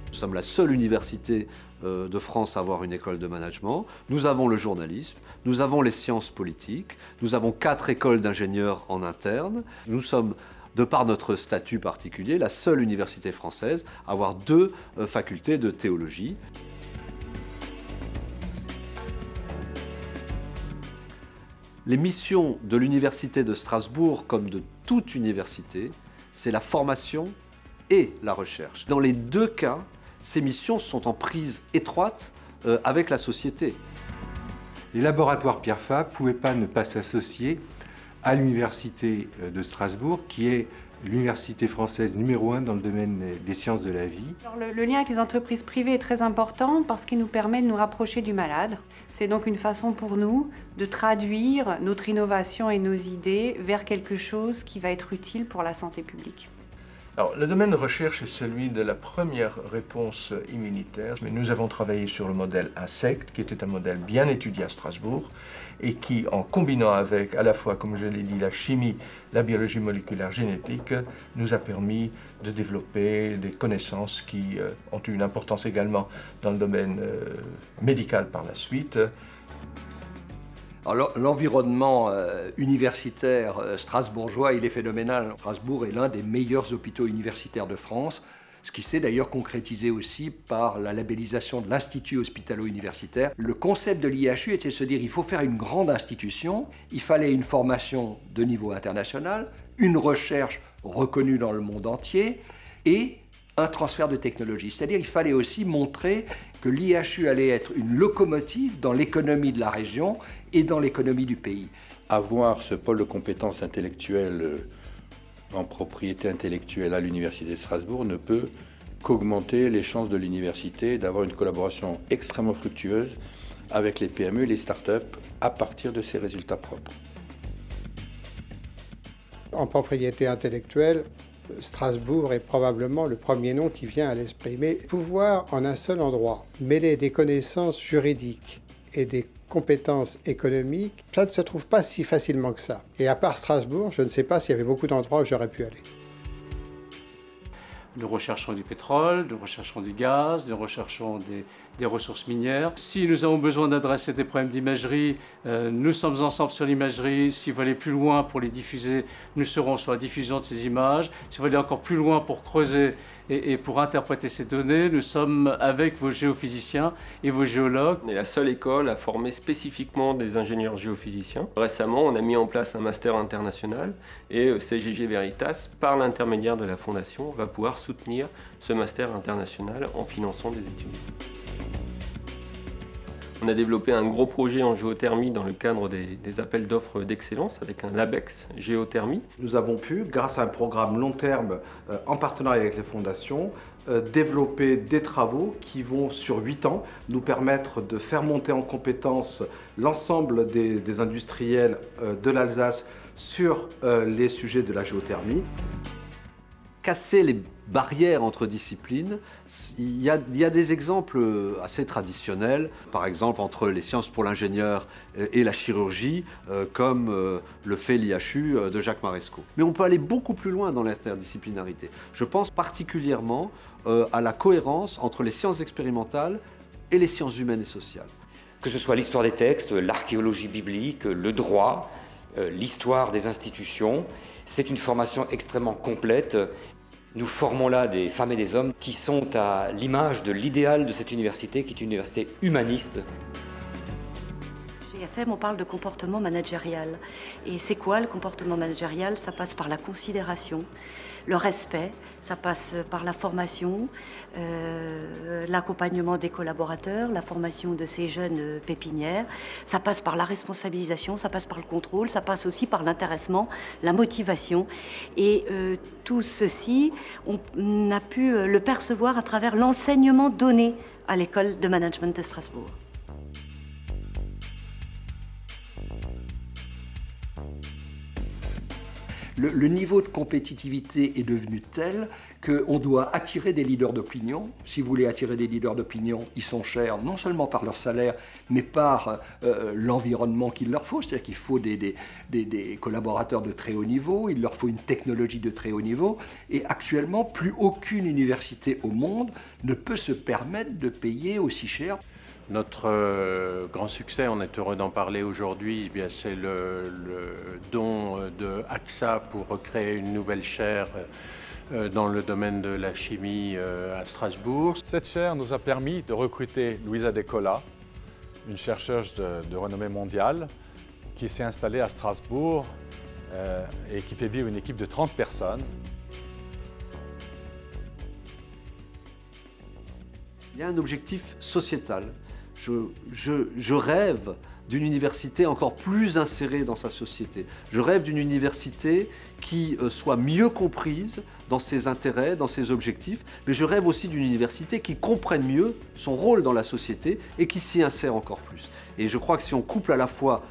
Nous sommes la seule université de France à avoir une école de management. Nous avons le journalisme, nous avons les sciences politiques, nous avons 4 écoles d'ingénieurs en interne. Nous sommes, de par notre statut particulier, la seule université française à avoir 2 facultés de théologie. Les missions de l'Université de Strasbourg, comme de toute université, c'est la formation et la recherche. Dans les 2 cas, ces missions sont en prise étroite avec la société.
Les laboratoires Pierre Fabre ne pouvaient pas ne pas s'associer à l'Université de Strasbourg, qui est l'université française numéro 1 dans le domaine des sciences de la vie.
Alors, le lien avec les entreprises privées est très important parce qu'il nous permet de nous rapprocher du malade. C'est donc une façon pour nous de traduire notre innovation et nos idées vers quelque chose qui va être utile pour la santé publique.
Alors, le domaine de recherche est celui de la première réponse immunitaire. Mais nous avons travaillé sur le modèle INSECT, qui était un modèle bien étudié à Strasbourg, et qui, en combinant avec, à la fois, comme je l'ai dit, la chimie, la biologie moléculaire génétique, nous a permis de développer des connaissances qui ont eu une importance également dans le domaine médical par la suite.
L'environnement universitaire strasbourgeois, il est phénoménal. Strasbourg est l'un des meilleurs hôpitaux universitaires de France, ce qui s'est d'ailleurs concrétisé aussi par la labellisation de l'Institut hospitalo-universitaire. Le concept de l'IHU était de se dire qu'il faut faire une grande institution, il fallait une formation de niveau international, une recherche reconnue dans le monde entier et un transfert de technologie. C'est-à-dire qu'il fallait aussi montrer que l'IHU allait être une locomotive dans l'économie de la région et dans l'économie du pays.
Avoir ce pôle de compétences intellectuelles en propriété intellectuelle à l'Université de Strasbourg ne peut qu'augmenter les chances de l'université d'avoir une collaboration extrêmement fructueuse avec les PME et les startups à partir de ces résultats propres.
En propriété intellectuelle, Strasbourg est probablement le premier nom qui vient à l'esprit. Mais pouvoir en un seul endroit mêler des connaissances juridiques et des compétences économiques, ça ne se trouve pas si facilement que ça. Et à part Strasbourg, je ne sais pas s'il y avait beaucoup d'endroits où j'aurais pu aller.
Nous recherchons du pétrole, nous recherchons du gaz, nous recherchons des ressources minières. Si nous avons besoin d'adresser des problèmes d'imagerie, nous sommes ensemble sur l'imagerie. S'il faut aller plus loin pour les diffuser, nous serons sur la diffusion de ces images. S'il faut aller encore plus loin pour creuser et pour interpréter ces données, nous sommes avec vos géophysiciens et vos géologues.
On est la seule école à former spécifiquement des ingénieurs géophysiciens. Récemment, on a mis en place un master international et CGG Veritas, par l'intermédiaire de la Fondation, va pouvoir soutenir ce master international en finançant des études. On a développé un gros projet en géothermie dans le cadre des appels d'offres d'excellence avec un LabEx géothermie.
Nous avons pu, grâce à un programme long terme en partenariat avec les fondations, développer des travaux qui vont sur 8 ans nous permettre de faire monter en compétence l'ensemble des industriels de l'Alsace sur les sujets de la géothermie.
Casser les barrières entre disciplines, il y a des exemples assez traditionnels, par exemple entre les sciences pour l'ingénieur et la chirurgie, comme le fait l'IHU de Jacques Marescot. Mais on peut aller beaucoup plus loin dans l'interdisciplinarité. Je pense particulièrement à la cohérence entre les sciences expérimentales et les sciences humaines et sociales.
Que ce soit l'histoire des textes, l'archéologie biblique, le droit, l'histoire des institutions, c'est une formation extrêmement complète. Nous formons là des femmes et des hommes qui sont à l'image de l'idéal de cette université, qui est une université humaniste.
Chez IFM, on parle de comportement managérial. Et c'est quoi le comportement managérial? Ça passe par la considération, le respect, ça passe par la formation, l'accompagnement des collaborateurs, la formation de ces jeunes pépinières, ça passe par la responsabilisation, ça passe par le contrôle, ça passe aussi par l'intéressement, la motivation. Et tout ceci, on a pu le percevoir à travers l'enseignement donné à l'école de management de Strasbourg.
Le niveau de compétitivité est devenu tel qu'on doit attirer des leaders d'opinion. Si vous voulez attirer des leaders d'opinion, ils sont chers non seulement par leur salaire, mais par l'environnement qu'il leur faut. C'est-à-dire qu'il faut des collaborateurs de très haut niveau, il leur faut une technologie de très haut niveau. Et actuellement, plus aucune université au monde ne peut se permettre de payer aussi cher.
Notre grand succès, on est heureux d'en parler aujourd'hui, c'est le don de AXA pour recréer une nouvelle chaire dans le domaine de la chimie à Strasbourg.
Cette chaire nous a permis de recruter Luisa De Cola, une chercheuse de renommée mondiale qui s'est installée à Strasbourg et qui fait vivre une équipe de 30 personnes.
Il y a un objectif sociétal. Je rêve d'une université encore plus insérée dans sa société. Je rêve d'une université qui soit mieux comprise dans ses intérêts, dans ses objectifs, mais je rêve aussi d'une université qui comprenne mieux son rôle dans la société et qui s'y insère encore plus. Et je crois que si on couple à la fois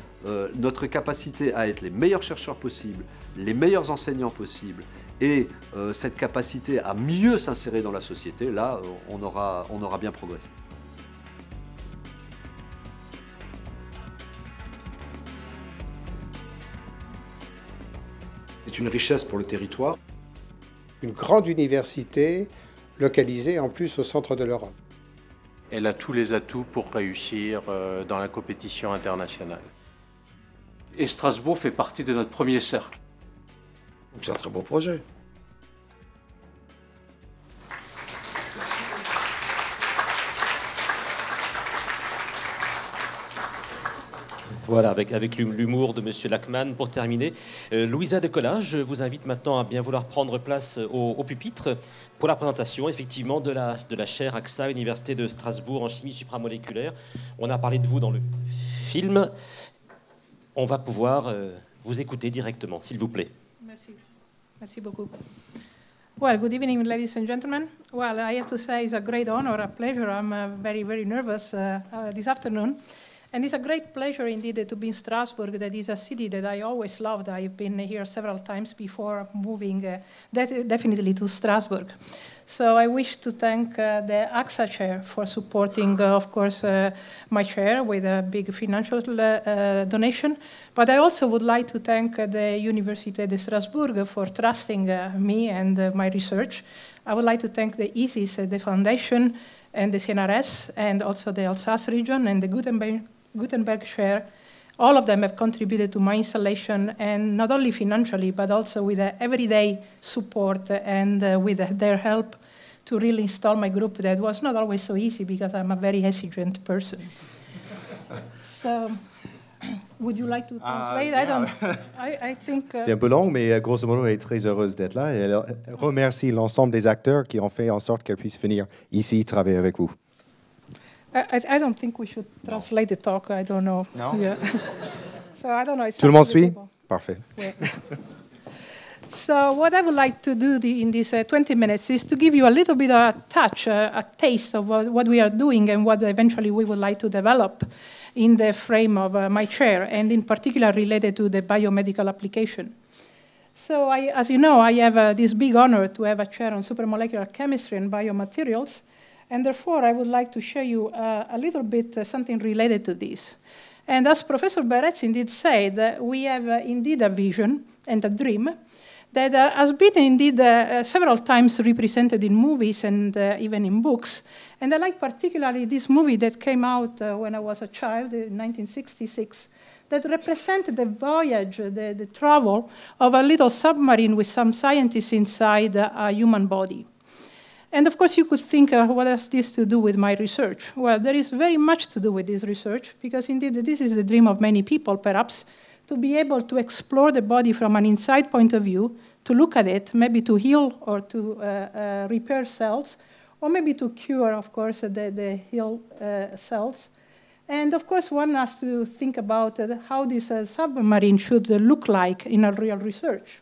notre capacité à être les meilleurs chercheurs possibles, les meilleurs enseignants possibles, et cette capacité à mieux s'insérer dans la société, là, on aura bien progressé.
C'est une richesse pour le territoire.
Une grande université localisée en plus au centre de l'Europe.
Elle a tous les atouts pour réussir dans la compétition internationale.
Et Strasbourg fait partie de notre premier cercle.
C'est un très beau projet.
Voilà, avec l'humour de M. Lachmann. Pour terminer, Luisa De Cola, je vous invite maintenant à bien vouloir prendre place au pupitre pour la présentation effectivement de la chaire AXA, Université de Strasbourg en chimie supramoléculaire. On a parlé de vous dans le film. On va pouvoir vous écouter directement, s'il vous plaît.
Merci. Merci beaucoup. Well, good evening, ladies and gentlemen. Well, I have to say it's a great honor, a pleasure. I'm very, very nervous this afternoon. And it's a great pleasure indeed to be in Strasbourg. That is a city that I always loved. I've been here several times before moving definitely to Strasbourg. So I wish to thank the AXA chair for supporting, of course, my chair with a big financial donation. But I also would like to thank the Université de Strasbourg for trusting me and my research. I would like to thank the ISIS, the foundation, and the CNRS, and also the Alsace region and the Gutenberg chair. All of them have contributed to my installation, and not only financially, but also with everyday support and with their help to really install my group. That was not always so easy because I'm a very exigent person. So, would you like to translate? I think...
C'était un peu long, mais grosso modo, elle est très heureuse d'être là. Et elle remercie l'ensemble des acteurs qui ont fait en sorte qu'elle puisse venir ici travailler avec vous.
I don't think we should translate the talk. I don't know.
No?
Yeah. So I don't know.
Tout le monde suit? Parfait.
Yeah. So what I would like to do in these 20 minutes is to give you a little bit of a touch, a taste of what we are doing and what eventually we would like to develop in the frame of my chair, and in particular related to the biomedical application. So as you know, I have this big honor to have a chair on supramolecular chemistry and biomaterials. And therefore, I would like to show you a little bit something related to this. And as Professor Beretz indeed said, we have indeed a vision and a dream that has been indeed several times represented in movies and even in books. And I like particularly this movie that came out when I was a child in 1966 that represented the voyage, the travel of a little submarine with some scientists inside a human body. And of course, you could think, what has this to do with my research? Well, there is very much to do with this research, because indeed this is the dream of many people, perhaps, to be able to explore the body from an inside point of view, to look at it, maybe to heal or to repair cells, or maybe to cure, of course, the healed cells. And of course, one has to think about how this submarine should look like in a real research.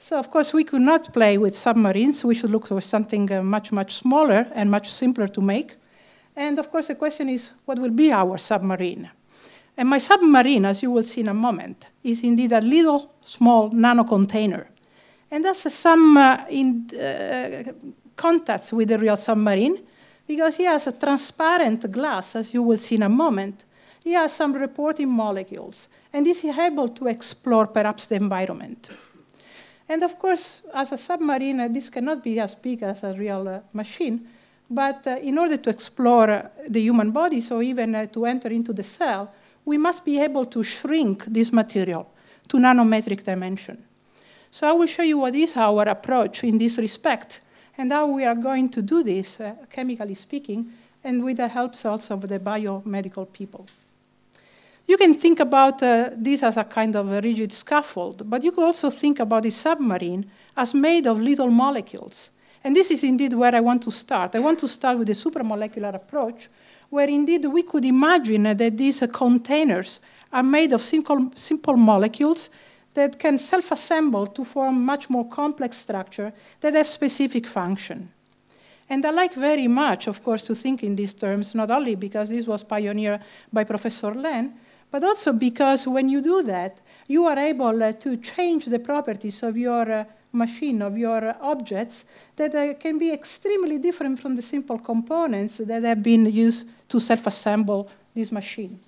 So, of course, we could not play with submarines. We should look for something much, much smaller and much simpler to make. And, of course, the question is, what will be our submarine? And my submarine, as you will see in a moment, is indeed a little, small nano container. And that's some contacts with the real submarine, because he has a transparent glass, as you will see in a moment. He has some reporting molecules, and is able to explore, perhaps, the environment. And of course, as a submarine, this cannot be as big as a real machine. But in order to explore the human body, so even to enter into the cell, we must be able to shrink this material to nanometric dimension. So I will show you what is our approach in this respect, and how we are going to do this, chemically speaking, and with the help also of the biomedical people. You can think about this as a kind of a rigid scaffold, but you could also think about the submarine as made of little molecules. And this is indeed where I want to start. I want to start with the supramolecular approach, where indeed we could imagine that these containers are made of simple molecules that can self-assemble to form much more complex structure that have specific function. And I like very much, of course, to think in these terms, not only because this was pioneered by Professor Len, but also because when you do that, you are able to change the properties of your machine, of your objects, that can be extremely different from the simple components that have been used to self-assemble this machine.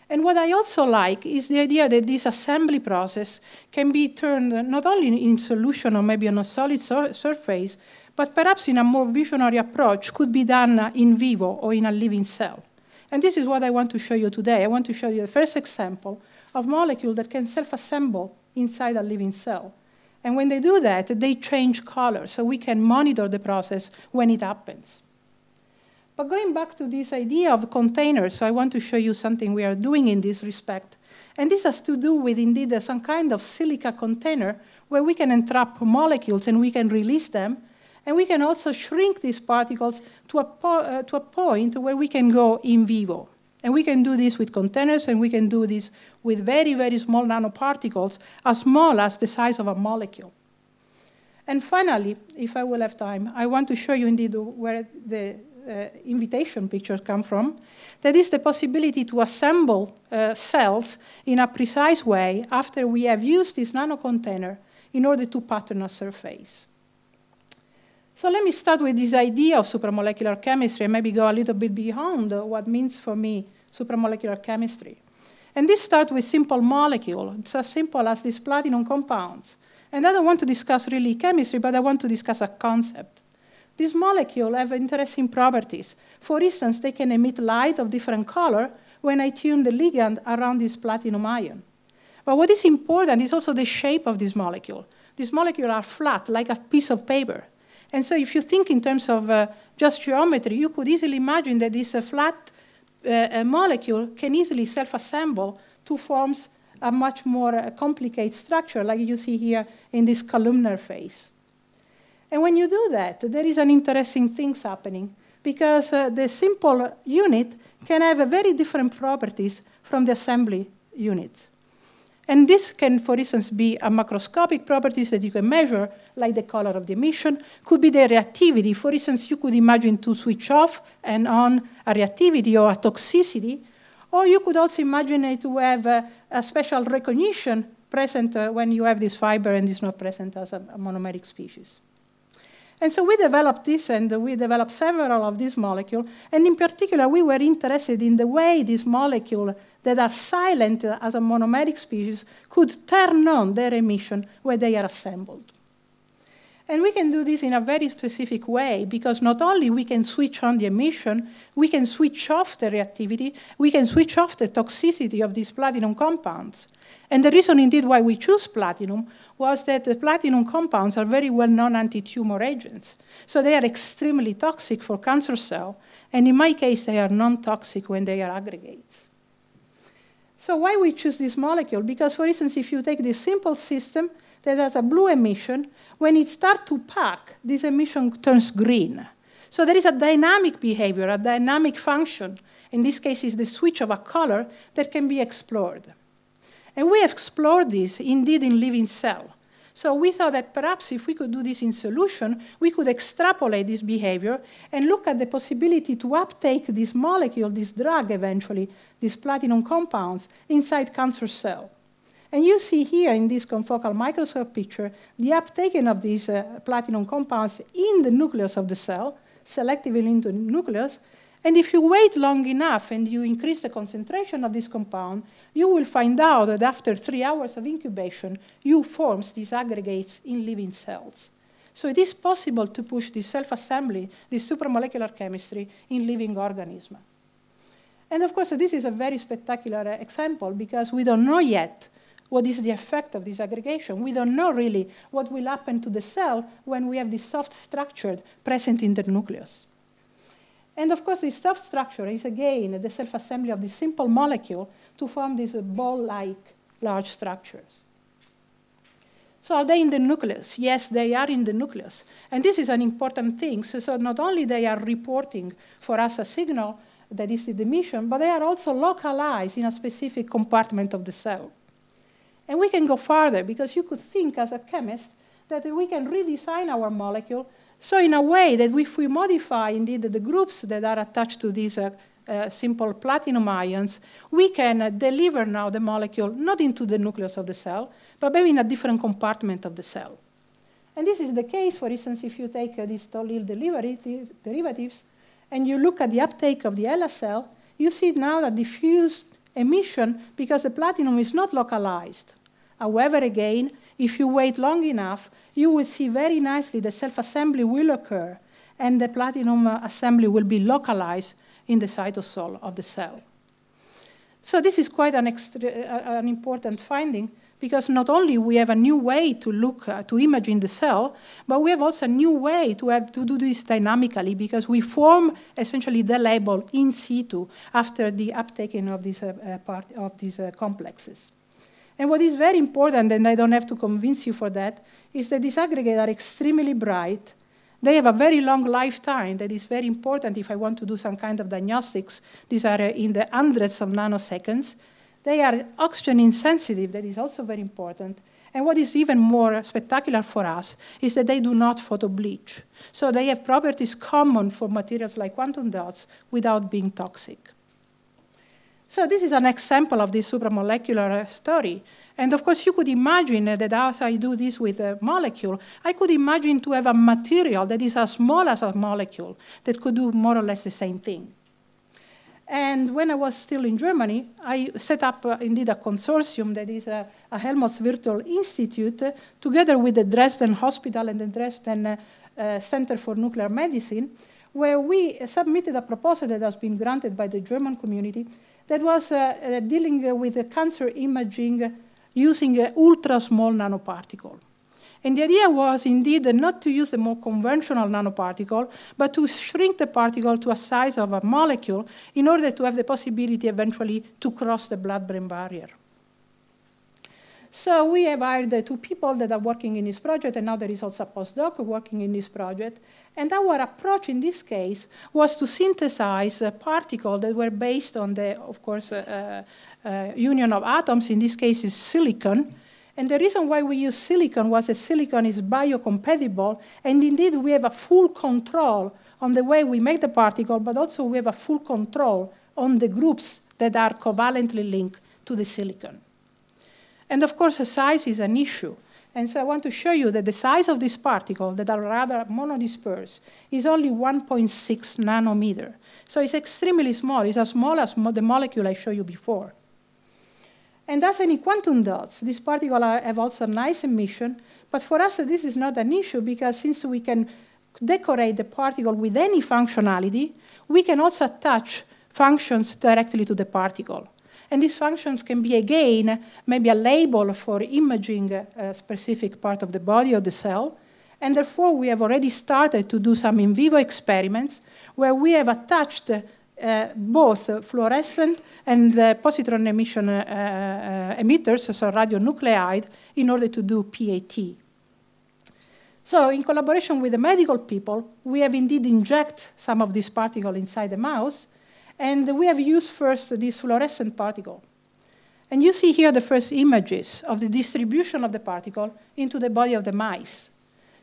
And what I also like is the idea that this assembly process can be turned not only in solution or maybe on a solid surface, but perhaps in a more visionary approach could be done in vivo or in a living cell. And this is what I want to show you today. I want to show you the first example of molecule that can self-assemble inside a living cell. And when they do that, they change color, so we can monitor the process when it happens. But going back to this idea of containers, so I want to show you something we are doing in this respect. And this has to do with, indeed, some kind of silica container where we can entrap molecules and we can release them. And we can also shrink these particles to a point where we can go in vivo. And we can do this with containers, and we can do this with very, very small nanoparticles, as small as the size of a molecule. And finally, if I will have time, I want to show you indeed where the invitation pictures come from. That is the possibility to assemble cells in a precise way after we have used this nanocontainer in order to pattern a surface. So let me start with this idea of supramolecular chemistry and maybe go a little bit beyond what means for me supramolecular chemistry. And this starts with simple molecule. It's as simple as these platinum compounds. And I don't want to discuss really chemistry, but I want to discuss a concept. These molecules have interesting properties. For instance, they can emit light of different color when I tune the ligand around this platinum ion. But what is important is also the shape of this molecule. These molecules are flat, like a piece of paper. And so if you think in terms of just geometry, you could easily imagine that this flat molecule can easily self-assemble to form a much more complicated structure, like you see here in this columnar phase. And when you do that, there is an interesting thing happening, because the simple unit can have very different properties from the assembly units. And this can, for instance, be a macroscopic properties that you can measure, like the color of the emission, could be the reactivity. For instance, you could imagine to switch off and on a reactivity or a toxicity, or you could also imagine it to have a special recognition present when you have this fiber and it's not present as a monomeric species. And so we developed this, and we developed several of these molecules, and in particular, we were interested in the way these molecules that are silent as a monomeric species could turn on their emission when they are assembled. And we can do this in a very specific way, because not only we can switch on the emission, we can switch off the reactivity, we can switch off the toxicity of these platinum compounds. And the reason indeed why we choose platinum was that the platinum compounds are very well-known anti-tumor agents. So they are extremely toxic for cancer cells, and in my case, they are non-toxic when they are aggregates. So why we choose this molecule? Because, for instance, if you take this simple system that has a blue emission, when it starts to pack, this emission turns green. So there is a dynamic behavior, a dynamic function. In this case, is the switch of a color that can be explored. And we have explored this, indeed, in living cell. So we thought that perhaps if we could do this in solution, we could extrapolate this behavior and look at the possibility to uptake this molecule, this drug eventually, these platinum compounds, inside cancer cell. And you see here in this confocal microscope picture the uptaking of these platinum compounds in the nucleus of the cell, selectively into the nucleus. And if you wait long enough and you increase the concentration of this compound, you will find out that after 3 hours of incubation, you form these aggregates in living cells. So it is possible to push this self-assembly, this supramolecular chemistry, in living organisms. And of course, this is a very spectacular example, because we don't know yet what is the effect of this aggregation. We don't know really what will happen to the cell when we have this soft structure present in the nucleus. And of course, this soft structure is, again, the self-assembly of this simple molecule to form these ball-like large structures. So are they in the nucleus? Yes, they are in the nucleus. And this is an important thing. So not only they are reporting for us a signal that is the emission, but they are also localized in a specific compartment of the cell. And we can go farther, because you could think as a chemist that we can redesign our molecule so in a way that if we modify indeed the groups that are attached to these simple platinum ions, we can deliver now the molecule not into the nucleus of the cell, but maybe in a different compartment of the cell. And this is the case, for instance, if you take these Tollil derivatives and you look at the uptake of the HeLa cell, you see now that diffuse emission because the platinum is not localized. However, again, if you wait long enough, you will see very nicely the self-assembly will occur, and the platinum assembly will be localized in the cytosol of the cell. So this is quite an important finding, because not only we have a new way to look, to imagine the cell, but we have also a new way to do this dynamically, because we form essentially the label in situ after the uptaking of these complexes. And what is very important, and I don't have to convince you for that, is that these aggregates are extremely bright. They have a very long lifetime that is very important if I want to do some kind of diagnostics. These are in the hundreds of nanoseconds. They are oxygen insensitive, that is also very important. And what is even more spectacular for us is that they do not photobleach. So they have properties common for materials like quantum dots without being toxic. So this is an example of this supramolecular story. And of course, you could imagine that as I do this with a molecule, I could imagine to have a material that is as small as a molecule that could do more or less the same thing. And when I was still in Germany, I set up indeed a consortium that is a Helmholtz Virtual Institute, together with the Dresden Hospital and the Dresden Center for Nuclear Medicine, where we submitted a proposal that has been granted by the German community that was dealing with cancer imaging using an ultra-small nanoparticle. And the idea was indeed not to use the more conventional nanoparticle, but to shrink the particle to a size of a molecule in order to have the possibility eventually to cross the blood-brain barrier. So we have hired 2 people that are working in this project, and now there is also a postdoc working in this project. And our approach in this case was to synthesize particles that were based on the, of course, union of atoms. In this case is silicon. And the reason why we use silicon was that silicon is biocompatible, and indeed we have a full control on the way we make the particle, but also we have a full control on the groups that are covalently linked to the silicon. And of course, the size is an issue. And so I want to show you that the size of this particle, that are rather monodispersed, is only 1.6 nanometer. So it's extremely small. It's as small as the molecule I showed you before. And as any quantum dots, these particles have also nice emission. But for us, this is not an issue, because since we can decorate the particle with any functionality, we can also attach functions directly to the particle. And these functions can be, again, maybe a label for imaging a specific part of the body or the cell. And therefore, we have already started to do some in vivo experiments where we have attached both fluorescent and positron emission emitters, so radionuclide, in order to do PAT. So in collaboration with the medical people, we have indeed injected some of this particle inside the mouse, and we have used first this fluorescent particle. And you see here the first images of the distribution of the particle into the body of the mice.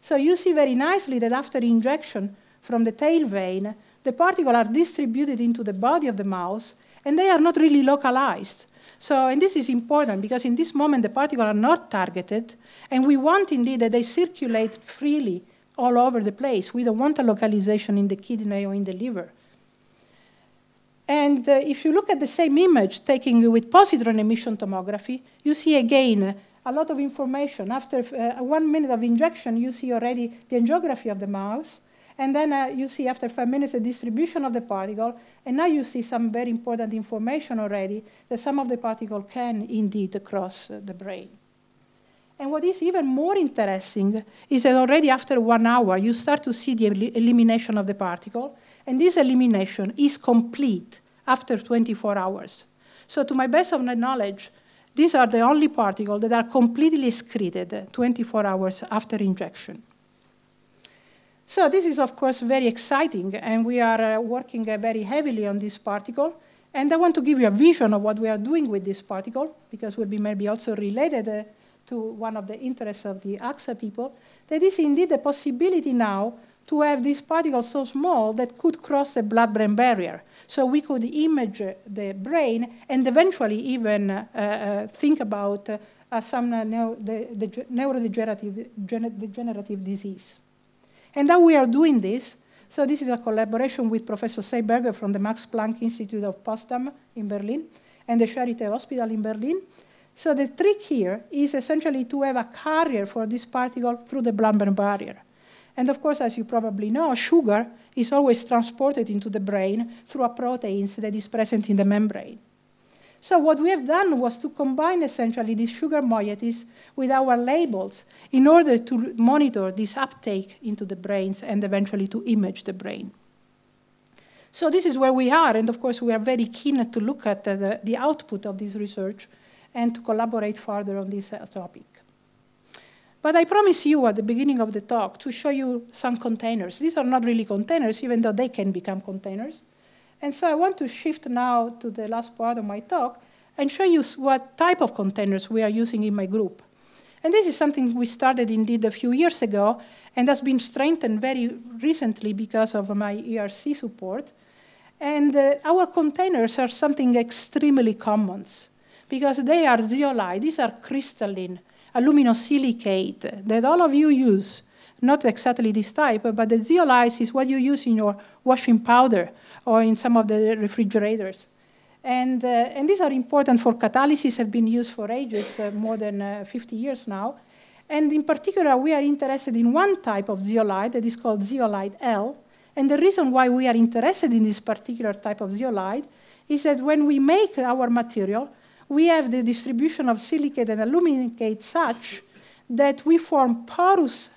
So you see very nicely that after injection from the tail vein, the particles are distributed into the body of the mouse, and they are not really localized. So, and this is important, because in this moment, the particles are not targeted, and we want indeed that they circulate freely all over the place. We don't want a localization in the kidney or in the liver. And if you look at the same image taken with positron emission tomography, you see again a lot of information. After 1 minute of injection, you see already the angiography of the mouse. And then you see after 5 minutes the distribution of the particle. And now you see some very important information already that some of the particle can indeed cross the brain. And what is even more interesting is that already after 1 hour, you start to see the elimination of the particle. And this elimination is complete after 24 hours. So to my best of my knowledge, these are the only particles that are completely excreted 24 hours after injection. So this is, of course, very exciting, and we are working very heavily on this particle. And I want to give you a vision of what we are doing with this particle, because it will be maybe also related to one of the interests of the AXA people. That is indeed the possibility now to have these particles so small that could cross the blood-brain barrier. So we could image the brain and eventually even think about some neurodegenerative disease. And now we are doing this. So this is a collaboration with Professor Seiberger from the Max Planck Institute of Potsdam in Berlin and the Charité Hospital in Berlin. So the trick here is essentially to have a carrier for this particle through the blood-brain barrier. And of course, as you probably know, sugar is always transported into the brain through a protein that is present in the membrane. So what we have done was to combine essentially these sugar moieties with our labels in order to monitor this uptake into the brains and eventually to image the brain. So this is where we are, and of course we are very keen to look at the output of this research and to collaborate further on this topic. But I promised you at the beginning of the talk to show you some containers. These are not really containers, even though they can become containers. And so I want to shift now to the last part of my talk and show you what type of containers we are using in my group. And this is something we started indeed a few years ago, and has been strengthened very recently because of my ERC support. And our containers are something extremely common, because they are zeolite. These are crystalline aluminosilicate that all of you use. Not exactly this type, but the zeolite is what you use in your washing powder or in some of the refrigerators. And these are important for catalysis, have been used for ages, more than 50 years now. And in particular, we are interested in one type of zeolite that is called zeolite L. And the reason why we are interested in this particular type of zeolite is that when we make our material, we have the distribution of silicate and aluminate such that we form porous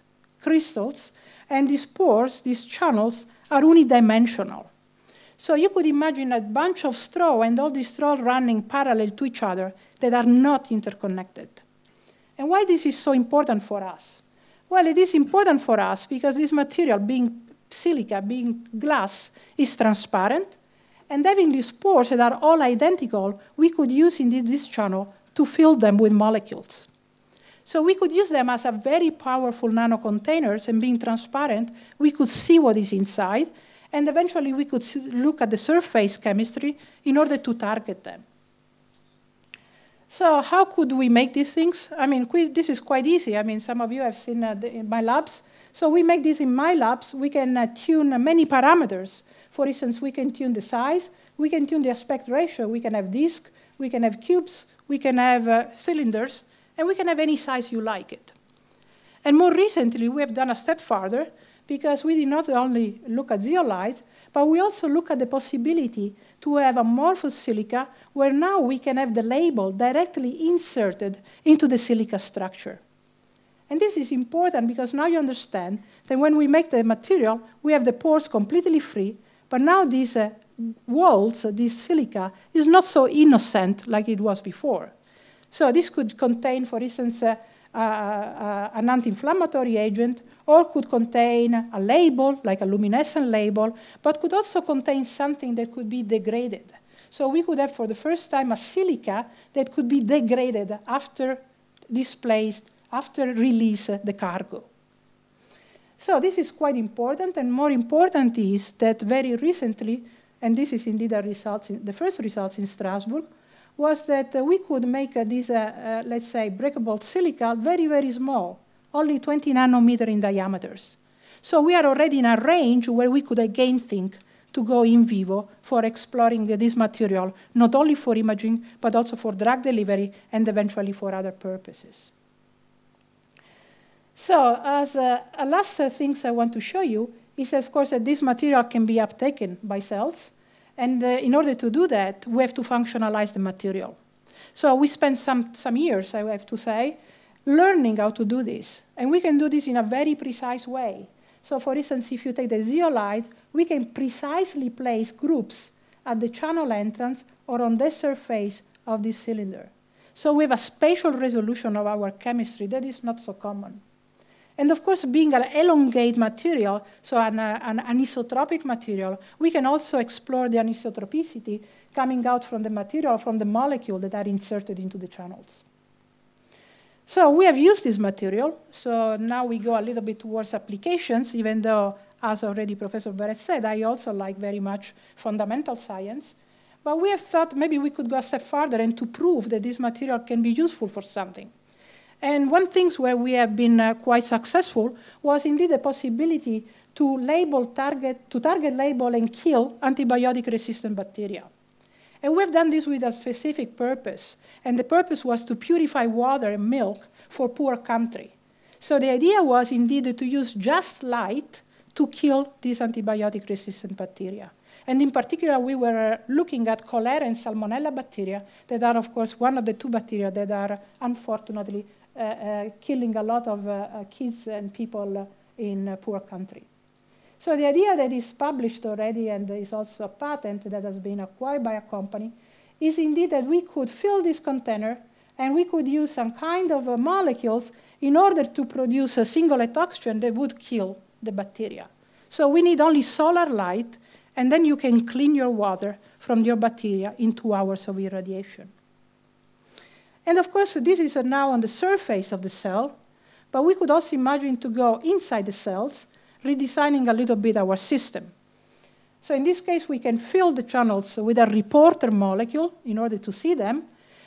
crystals, and these pores, these channels, are unidimensional. So you could imagine a bunch of straw and all these straws running parallel to each other that are not interconnected. And why this is so important for us? Well, it is important for us because this material, being silica, being glass, is transparent, and having these pores that are all identical, we could use in this channel to fill them with molecules. So we could use them as a very powerful nanocontainers, and being transparent, we could see what is inside, and eventually we could look at the surface chemistry in order to target them. So how could we make these things? I mean, this is quite easy. I mean, some of you have seen in my labs. So we make this in my labs. We can tune many parameters. For instance, we can tune the size. We can tune the aspect ratio. We can have discs. We can have cubes. We can have cylinders. And we can have any size you like it. And more recently, we have done a step further, because we did not only look at zeolite, but we also look at the possibility to have amorphous silica, where now we can have the label directly inserted into the silica structure. And this is important because now you understand that when we make the material, we have the pores completely free, but now these walls, this silica, is not so innocent like it was before. So this could contain, for instance, an anti-inflammatory agent, or could contain a label, like a luminescent label, but could also contain something that could be degraded. So we could have, for the first time, a silica that could be degraded after displaced, after release the cargo. So this is quite important, and more important is that very recently, and this is indeed the first results in Strasbourg, was that we could make these, let's say, breakable silica very, very small, only 20 nanometer in diameters. So we are already in a range where we could again think to go in vivo for exploring this material, not only for imaging, but also for drug delivery and eventually for other purposes. So as a last things I want to show you is, of course, that this material can be uptaken by cells. And in order to do that, we have to functionalize the material. So we spent some years, I have to say, learning how to do this. And we can do this in a very precise way. So for instance, if you take the zeolite, we can precisely place groups at the channel entrance or on the surface of this cylinder. So we have a spatial resolution of our chemistry that is not so common. And of course, being an elongate material, so an anisotropic material, we can also explore the anisotropicity coming out from the material, from the molecule that are inserted into the channels. So we have used this material. So now we go a little bit towards applications, even though, as already Professor Verret said, I also like very much fundamental science. But we have thought maybe we could go a step further and to prove that this material can be useful for something. And one thing where we have been quite successful was indeed the possibility to target label and kill antibiotic-resistant bacteria. And we've done this with a specific purpose. And the purpose was to purify water and milk for poor country. So the idea was indeed to use just light to kill these antibiotic-resistant bacteria. And in particular, we were looking at cholera and salmonella bacteria that are, of course, one of the two bacteria that are unfortunately killing a lot of kids and people in poor country. So the idea that is published already and is also a patent that has been acquired by a company is indeed that we could fill this container and we could use some kind of molecules in order to produce a singlet oxygen that would kill the bacteria. So we need only solar light, and then you can clean your water from your bacteria in 2 hours of irradiation. And of course, this is now on the surface of the cell, but we could also imagine to go inside the cells, redesigning a little bit our system. So in this case, we can fill the channels with a reporter molecule in order to see them,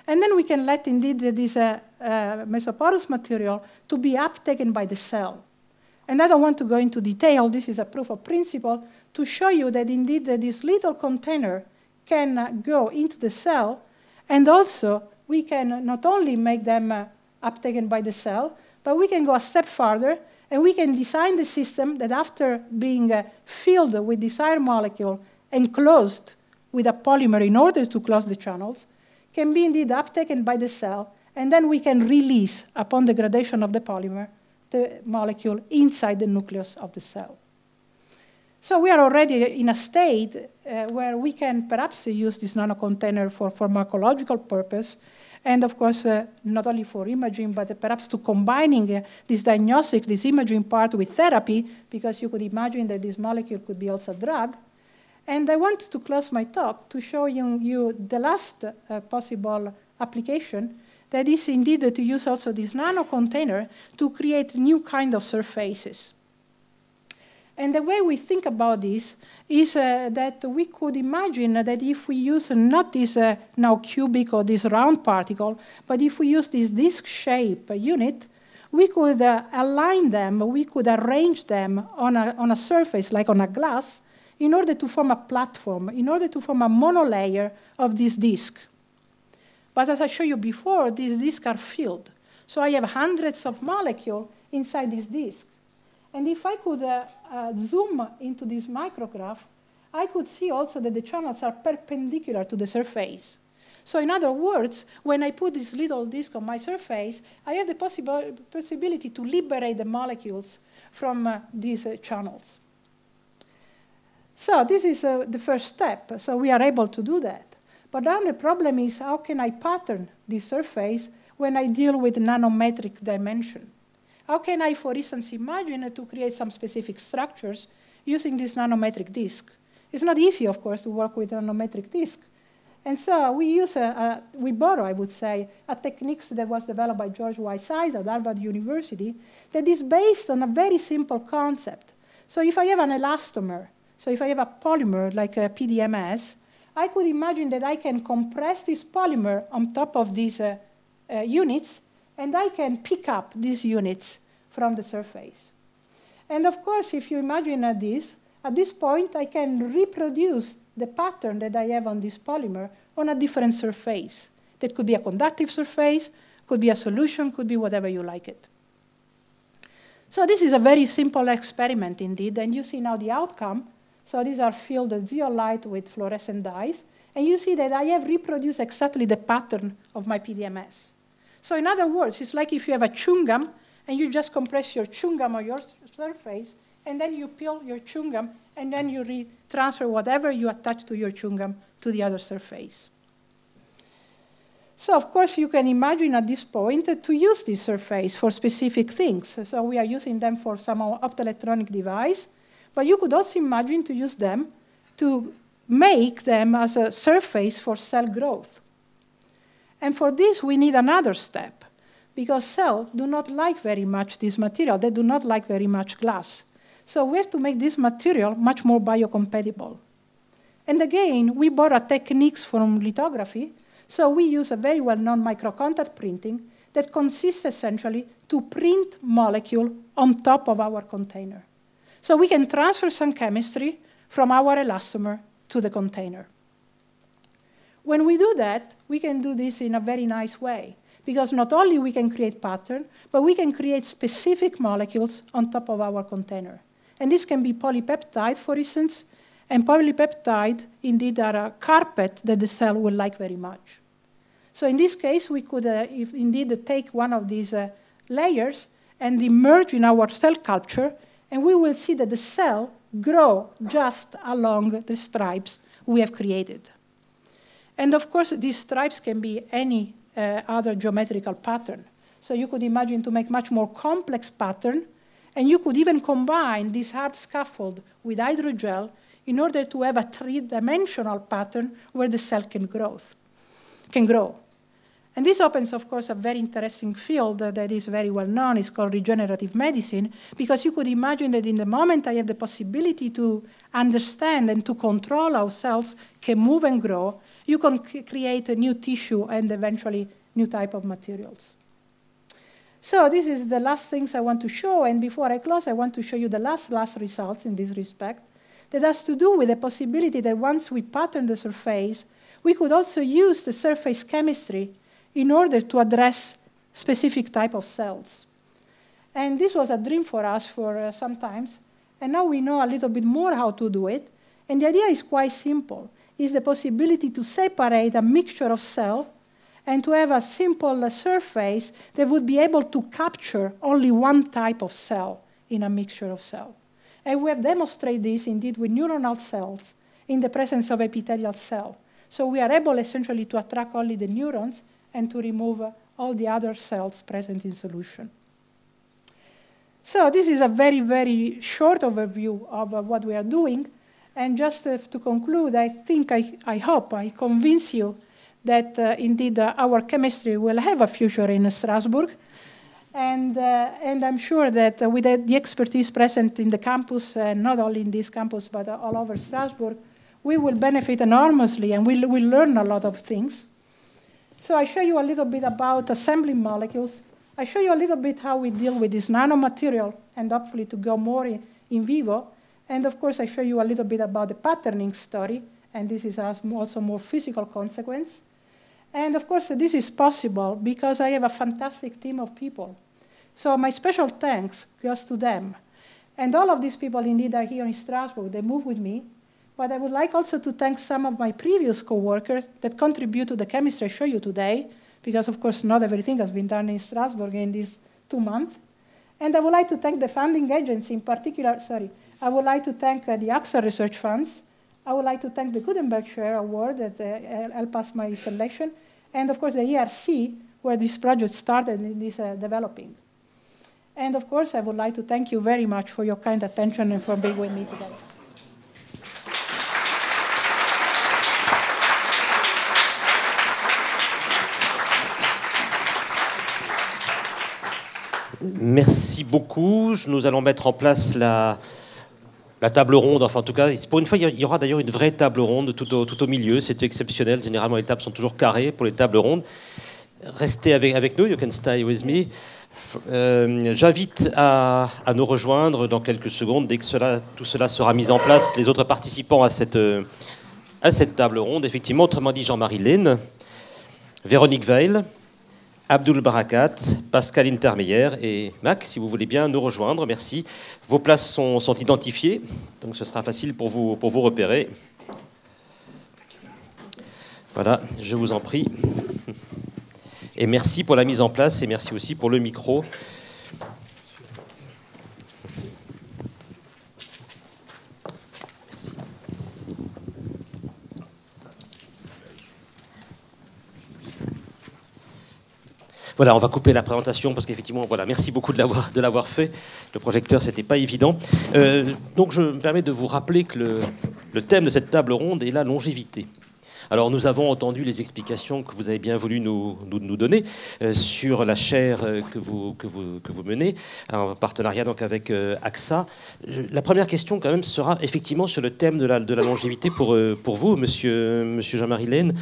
and then we can let indeed this mesoporous material to be uptaken by the cell. And I don't want to go into detail. This is a proof of principle to show you that indeed this little container can go into the cell, and also we can not only make them uptaken by the cell, but we can go a step further, and we can design the system that after being filled with this iron molecule and closed with a polymer in order to close the channels, can be indeed uptaken by the cell, and then we can release, upon degradation of the polymer, the molecule inside the nucleus of the cell. So we are already in a state where we can perhaps use this nanocontainer for pharmacological purpose, and of course, not only for imaging, but perhaps to combining this diagnostic, this imaging part with therapy, because you could imagine that this molecule could be also a drug. And I want to close my talk to show you the last possible application, that is indeed to use also this nanocontainer to create new kind of surfaces. And the way we think about this is that we could imagine that if we use not this now cubic or this round particle, but if we use this disc shape unit, we could align them, we could arrange them on a surface, like on a glass, in order to form a platform, in order to form a monolayer of this disk. But as I showed you before, these disks are filled. So I have hundreds of molecules inside this disk. And if I could zoom into this micrograph, I could see also that the channels are perpendicular to the surface. So in other words, when I put this little disk on my surface, I have the possibility to liberate the molecules from these channels. So this is the first step. So we are able to do that. But then the problem is, how can I pattern this surface when I deal with nanometric dimension? How can I, for instance, imagine to create some specific structures using this nanometric disk? It's not easy, of course, to work with a nanometric disk. And so we borrow, I would say, a technique that was developed by George Whiteside at Harvard University that is based on a very simple concept. So if I have an elastomer, so if I have a polymer like a PDMS, I could imagine that I can compress this polymer on top of these units, and I can pick up these units from the surface. And of course, if you imagine at this point, I can reproduce the pattern that I have on this polymer on a different surface. That could be a conductive surface, could be a solution, could be whatever you like it. So this is a very simple experiment indeed, and you see now the outcome. So these are filled zeolite with fluorescent dyes, and you see that I have reproduced exactly the pattern of my PDMS. So in other words, it's like if you have a chewing gum, and you just compress your chewing gum on your surface, and then you peel your chewing gum, and then you transfer whatever you attach to your chewing gum to the other surface. So of course, you can imagine at this point to use this surface for specific things. So we are using them for some optoelectronic device, but you could also imagine to use them to make them as a surface for cell growth. And for this, we need another step, because cells do not like very much this material. They do not like very much glass. So we have to make this material much more biocompatible. And again, we borrow techniques from lithography. So we use a very well-known microcontact printing that consists essentially to print molecule on top of our container. So we can transfer some chemistry from our elastomer to the container. When we do that, we can do this in a very nice way, because not only we can create pattern, but we can create specific molecules on top of our container. And this can be polypeptide, for instance, and polypeptide indeed are a carpet that the cell will like very much. So in this case, we could indeed take one of these layers and immerse in our cell culture, and we will see that the cell grow just along the stripes we have created. And of course, these stripes can be any other geometrical pattern. So you could imagine to make much more complex pattern, and you could even combine this hard scaffold with hydrogel in order to have a three-dimensional pattern where the cell can grow. And this opens, of course, a very interesting field that is very well known. It's called regenerative medicine, because you could imagine that in the moment I have the possibility to understand and to control how cells can move and grow, you can create a new tissue and eventually new type of materials. So this is the last things I want to show, and before I close, I want to show you the last results in this respect. That has to do with the possibility that once we pattern the surface, we could also use the surface chemistry in order to address specific type of cells. And this was a dream for us for some times, and now we know a little bit more how to do it, and the idea is quite simple. It's the possibility to separate a mixture of cell and to have a simple surface that would be able to capture only one type of cell in a mixture of cells. And we have demonstrated this indeed with neuronal cells in the presence of epithelial cell. So we are able essentially to attract only the neurons and to remove all the other cells present in solution. So this is a very, very short overview of what we are doing. And just to conclude, I think, I hope I convince you that indeed our chemistry will have a future in Strasbourg. And I'm sure that with the expertise present in the campus, not only in this campus, but all over Strasbourg, we will benefit enormously and we'll learn a lot of things. So I show you a little bit about assembling molecules. I show you a little bit how we deal with this nanomaterial and hopefully to go more in vivo. And of course, I show you a little bit about the patterning story. And this is also more physical consequence. And of course, this is possible because I have a fantastic team of people. So my special thanks goes to them. And all of these people indeed are here in Strasbourg. They move with me. But I would like also to thank some of my previous co-workers that contribute to the chemistry I show you today, because of course not everything has been done in Strasbourg in these 2 months. And I would like to thank the funding agency in particular, I would like to thank the AXA Research Funds. I would like to thank the Gutenberg Share Award that helped us my selection. And of course the ERC, where this project started and is developing. And of course I would like to thank you very much for your kind attention and for being with me today.
Merci beaucoup. Nous allons mettre en place la table ronde. Enfin, en tout cas, pour une fois, il y aura d'ailleurs une vraie table ronde tout au milieu. C'est exceptionnel. Généralement, les tables sont toujours carrées pour les tables rondes. Restez avec nous. You can stay with me. J'invite à nous rejoindre dans quelques secondes, dès que tout cela sera mis en place, les autres participants à cette table ronde. Effectivement, autrement dit, Jean-Marie Lehn, Véronique Weil, Abdul Barakat, Pascal Intermeyer et Mac, si vous voulez bien nous rejoindre. Merci. Vos places sont identifiées, donc ce sera facile pour vous repérer. Voilà, je vous en prie. Et merci pour la mise en place et merci aussi pour le micro. Merci. Voilà, on va couper la présentation parce qu'effectivement, voilà, merci beaucoup de l'avoir fait. Le projecteur, c'était pas évident. Donc, je me permets de vous rappeler que le thème de cette table ronde est la longévité. Alors, nous avons entendu les explications que vous avez bien voulu nous donner sur la chaire que vous menez, en partenariat donc avec AXA. La première question, quand même, sera effectivement sur le thème de la longévité pour vous, monsieur Jean-Marie Lehn.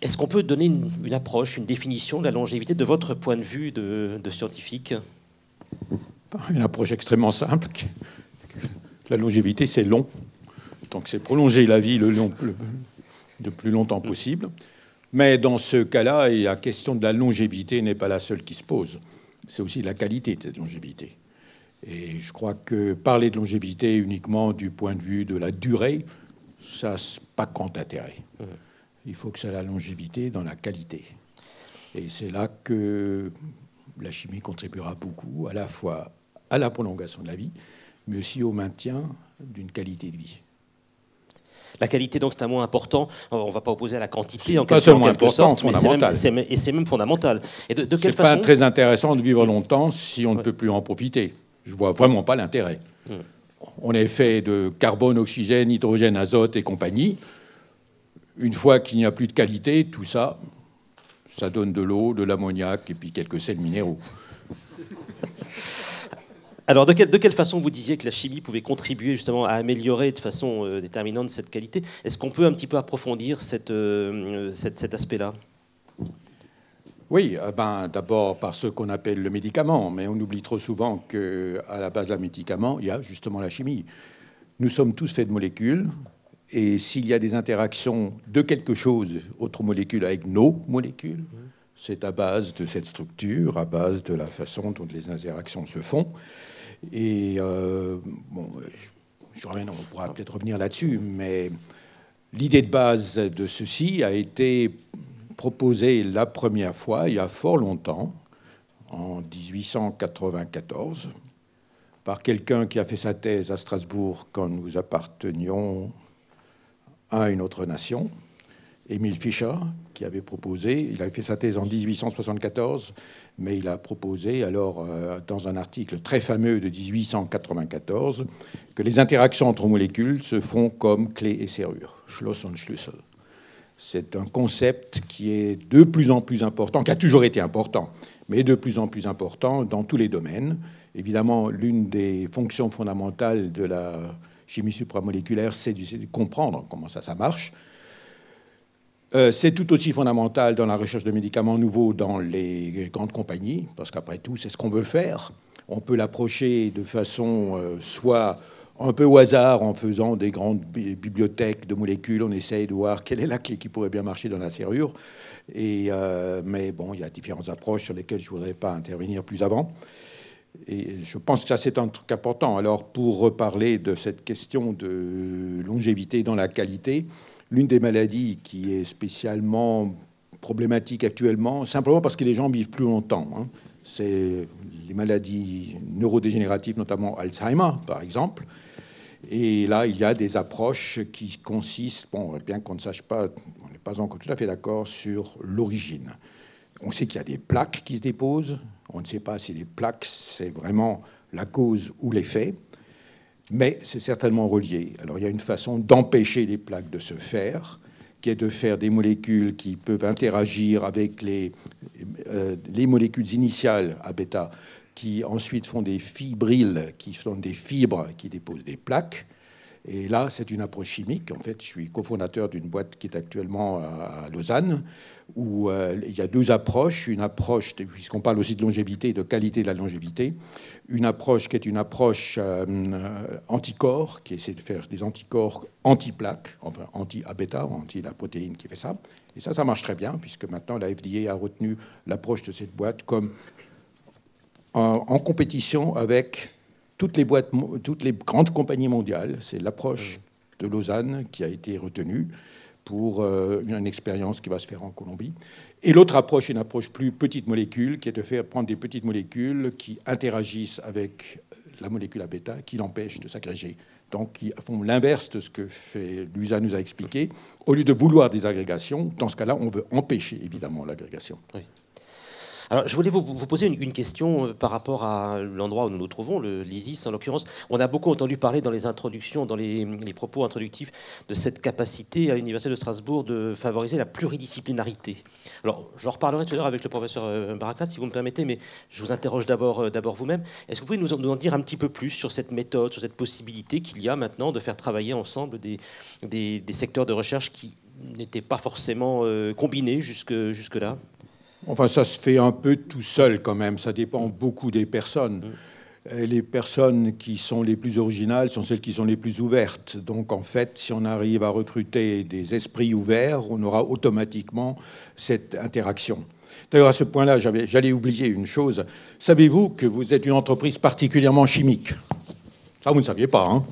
Est-ce qu'on peut donner une approche, une définition de la longévité de votre point de vue de scientifique?
Une approche extrêmement simple. La longévité, c'est long. Donc c'est prolonger la vie le plus longtemps possible. Mais dans ce cas-là, la question de la longévité n'est pas la seule qui se pose. C'est aussi la qualité de cette longévité. Et je crois que parler de longévité uniquement du point de vue de la durée, ça n'a pas grand intérêt. Il faut que ça ait la longévité dans la qualité. Et c'est là que la chimie contribuera beaucoup, à la fois à la prolongation de la vie, mais aussi au maintien d'une qualité de vie.
La qualité, donc, c'est un mot important. On ne va pas opposer à la quantité, en
pas seulement important, fondamental.
Et c'est même fondamental. Et de quelle
façon? C'est pas très intéressant de vivre longtemps si on ne peut plus en profiter. Je vois vraiment pas l'intérêt. On est fait de carbone, oxygène, hydrogène, azote et compagnie. Une fois qu'il n'y a plus de qualité, tout ça Ça donne de l'eau, de l'ammoniac et puis quelques sels minéraux.
Alors, de quelle façon vous disiez que la chimie pouvait contribuer justement à améliorer de façon déterminante cette qualité? Est-ce qu'on peut un petit peu approfondir cet aspect-là?
Oui, d'abord par ce qu'on appelle le médicament, mais on oublie trop souvent qu'à la base d'un médicament, il y a justement la chimie. Nous sommes tous faits de molécules, et s'il y a des interactions de quelque chose, autre molécule, avec nos molécules, c'est à base de cette structure, à base de la façon dont les interactions se font. Et bon, on pourra peut-être revenir là-dessus, mais l'idée de base de ceci a été proposée la première fois, il y a fort longtemps, en 1894, par quelqu'un qui a fait sa thèse à Strasbourg quand nous appartenions à une autre nation, Emil Fischer, qui avait proposé, il avait fait sa thèse en 1874, mais il a proposé alors dans un article très fameux de 1894 que les interactions entre molécules se font comme clé et serrure, Schloss und Schlüssel. C'est un concept qui est de plus en plus important, qui a toujours été important, mais de plus en plus important dans tous les domaines. Évidemment, l'une des fonctions fondamentales de la chimie supramoléculaire, c'est de comprendre comment ça marche. C'est tout aussi fondamental dans la recherche de médicaments nouveaux dans les grandes compagnies, parce qu'après tout, c'est ce qu'on veut faire. On peut l'approcher de façon soit un peu au hasard, en faisant des grandes bibliothèques de molécules. On essaye de voir quelle est la clé qui pourrait bien marcher dans la serrure. Mais bon, il y a différentes approches sur lesquelles je ne voudrais pas intervenir plus avant. Et je pense que ça, c'est un truc important. Alors, pour reparler de cette question de longévité dans la qualité, l'une des maladies qui est spécialement problématique actuellement, simplement parce que les gens vivent plus longtemps, hein, c'est les maladies neurodégénératives, notamment Alzheimer, par exemple. Et là, il y a des approches qui consistent, bon, bien qu'on ne sache pas, on n'est pas encore tout à fait d'accord sur l'origine. On sait qu'il y a des plaques qui se déposent. On ne sait pas si les plaques, c'est vraiment la cause ou l'effet, mais c'est certainement relié. Alors, il y a une façon d'empêcher les plaques de se faire, qui est de faire des molécules qui peuvent interagir avec les molécules initiales à bêta, qui ensuite font des fibrilles, qui sont des fibres qui déposent des plaques. Et là, c'est une approche chimique. En fait, je suis cofondateur d'une boîte qui est actuellement à Lausanne, où il y a deux approches. Une approche, puisqu'on parle aussi de longévité et de qualité de la longévité, une approche qui est une approche anticorps, qui essaie de faire des anticorps anti-plaques, enfin anti-A-bêta, anti-la protéine qui fait ça. Et ça marche très bien, puisque maintenant la FDA a retenu l'approche de cette boîte comme en compétition avec toutes les grandes compagnies mondiales. C'est l'approche de Lausanne qui a été retenue pour une expérience qui va se faire en Colombie. Et l'autre approche est une approche plus petite molécule, qui est de faire prendre des petites molécules qui interagissent avec la molécule A-bêta, qui l'empêche de s'agréger. Donc, qui font l'inverse de ce que Luisa nous a expliqué. Au lieu de vouloir des agrégations, dans ce cas-là, on veut empêcher évidemment l'agrégation.
Oui. Alors, je voulais vous poser une question par rapport à l'endroit où nous nous trouvons, l'ISIS en l'occurrence. On a beaucoup entendu parler dans les introductions, dans les propos introductifs, de cette capacité à l'Université de Strasbourg de favoriser la pluridisciplinarité. Alors, j'en reparlerai tout à l'heure avec le professeur Barakat, si vous me permettez, mais je vous interroge d'abord vous-même. Est-ce que vous pouvez nous en dire un petit peu plus sur cette méthode, sur cette possibilité qu'il y a maintenant de faire travailler ensemble des secteurs de recherche qui n'étaient pas forcément combinés jusque-là ?
Enfin, ça se fait un peu tout seul quand même. Ça dépend beaucoup des personnes. Les personnes qui sont les plus originales sont celles qui sont les plus ouvertes. Donc, en fait, si on arrive à recruter des esprits ouverts, on aura automatiquement cette interaction. D'ailleurs, à ce point-là, j'allais oublier une chose. Savez-vous que vous êtes une entreprise particulièrement chimique? Ça, vous ne saviez pas, hein?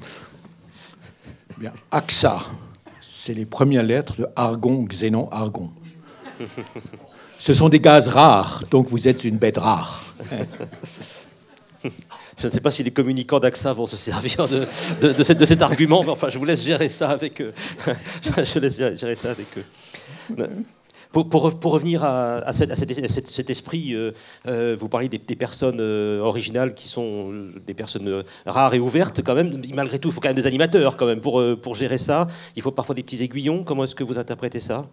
Bien, AXA, c'est les premières lettres de argon, xénon, argon. Ce sont des gaz rares, donc vous êtes une bête rare.
Je ne sais pas si les communicants d'AXA vont se servir de cet argument, mais enfin, je vous laisse gérer ça avec eux. Je laisse gérer ça avec eux. Pour revenir à cet esprit, vous parlez des personnes originales qui sont des personnes rares et ouvertes quand même. Malgré tout, il faut quand même des animateurs quand même pour gérer ça. Il faut parfois des petits aiguillons. Comment est-ce que vous interprétez ça ?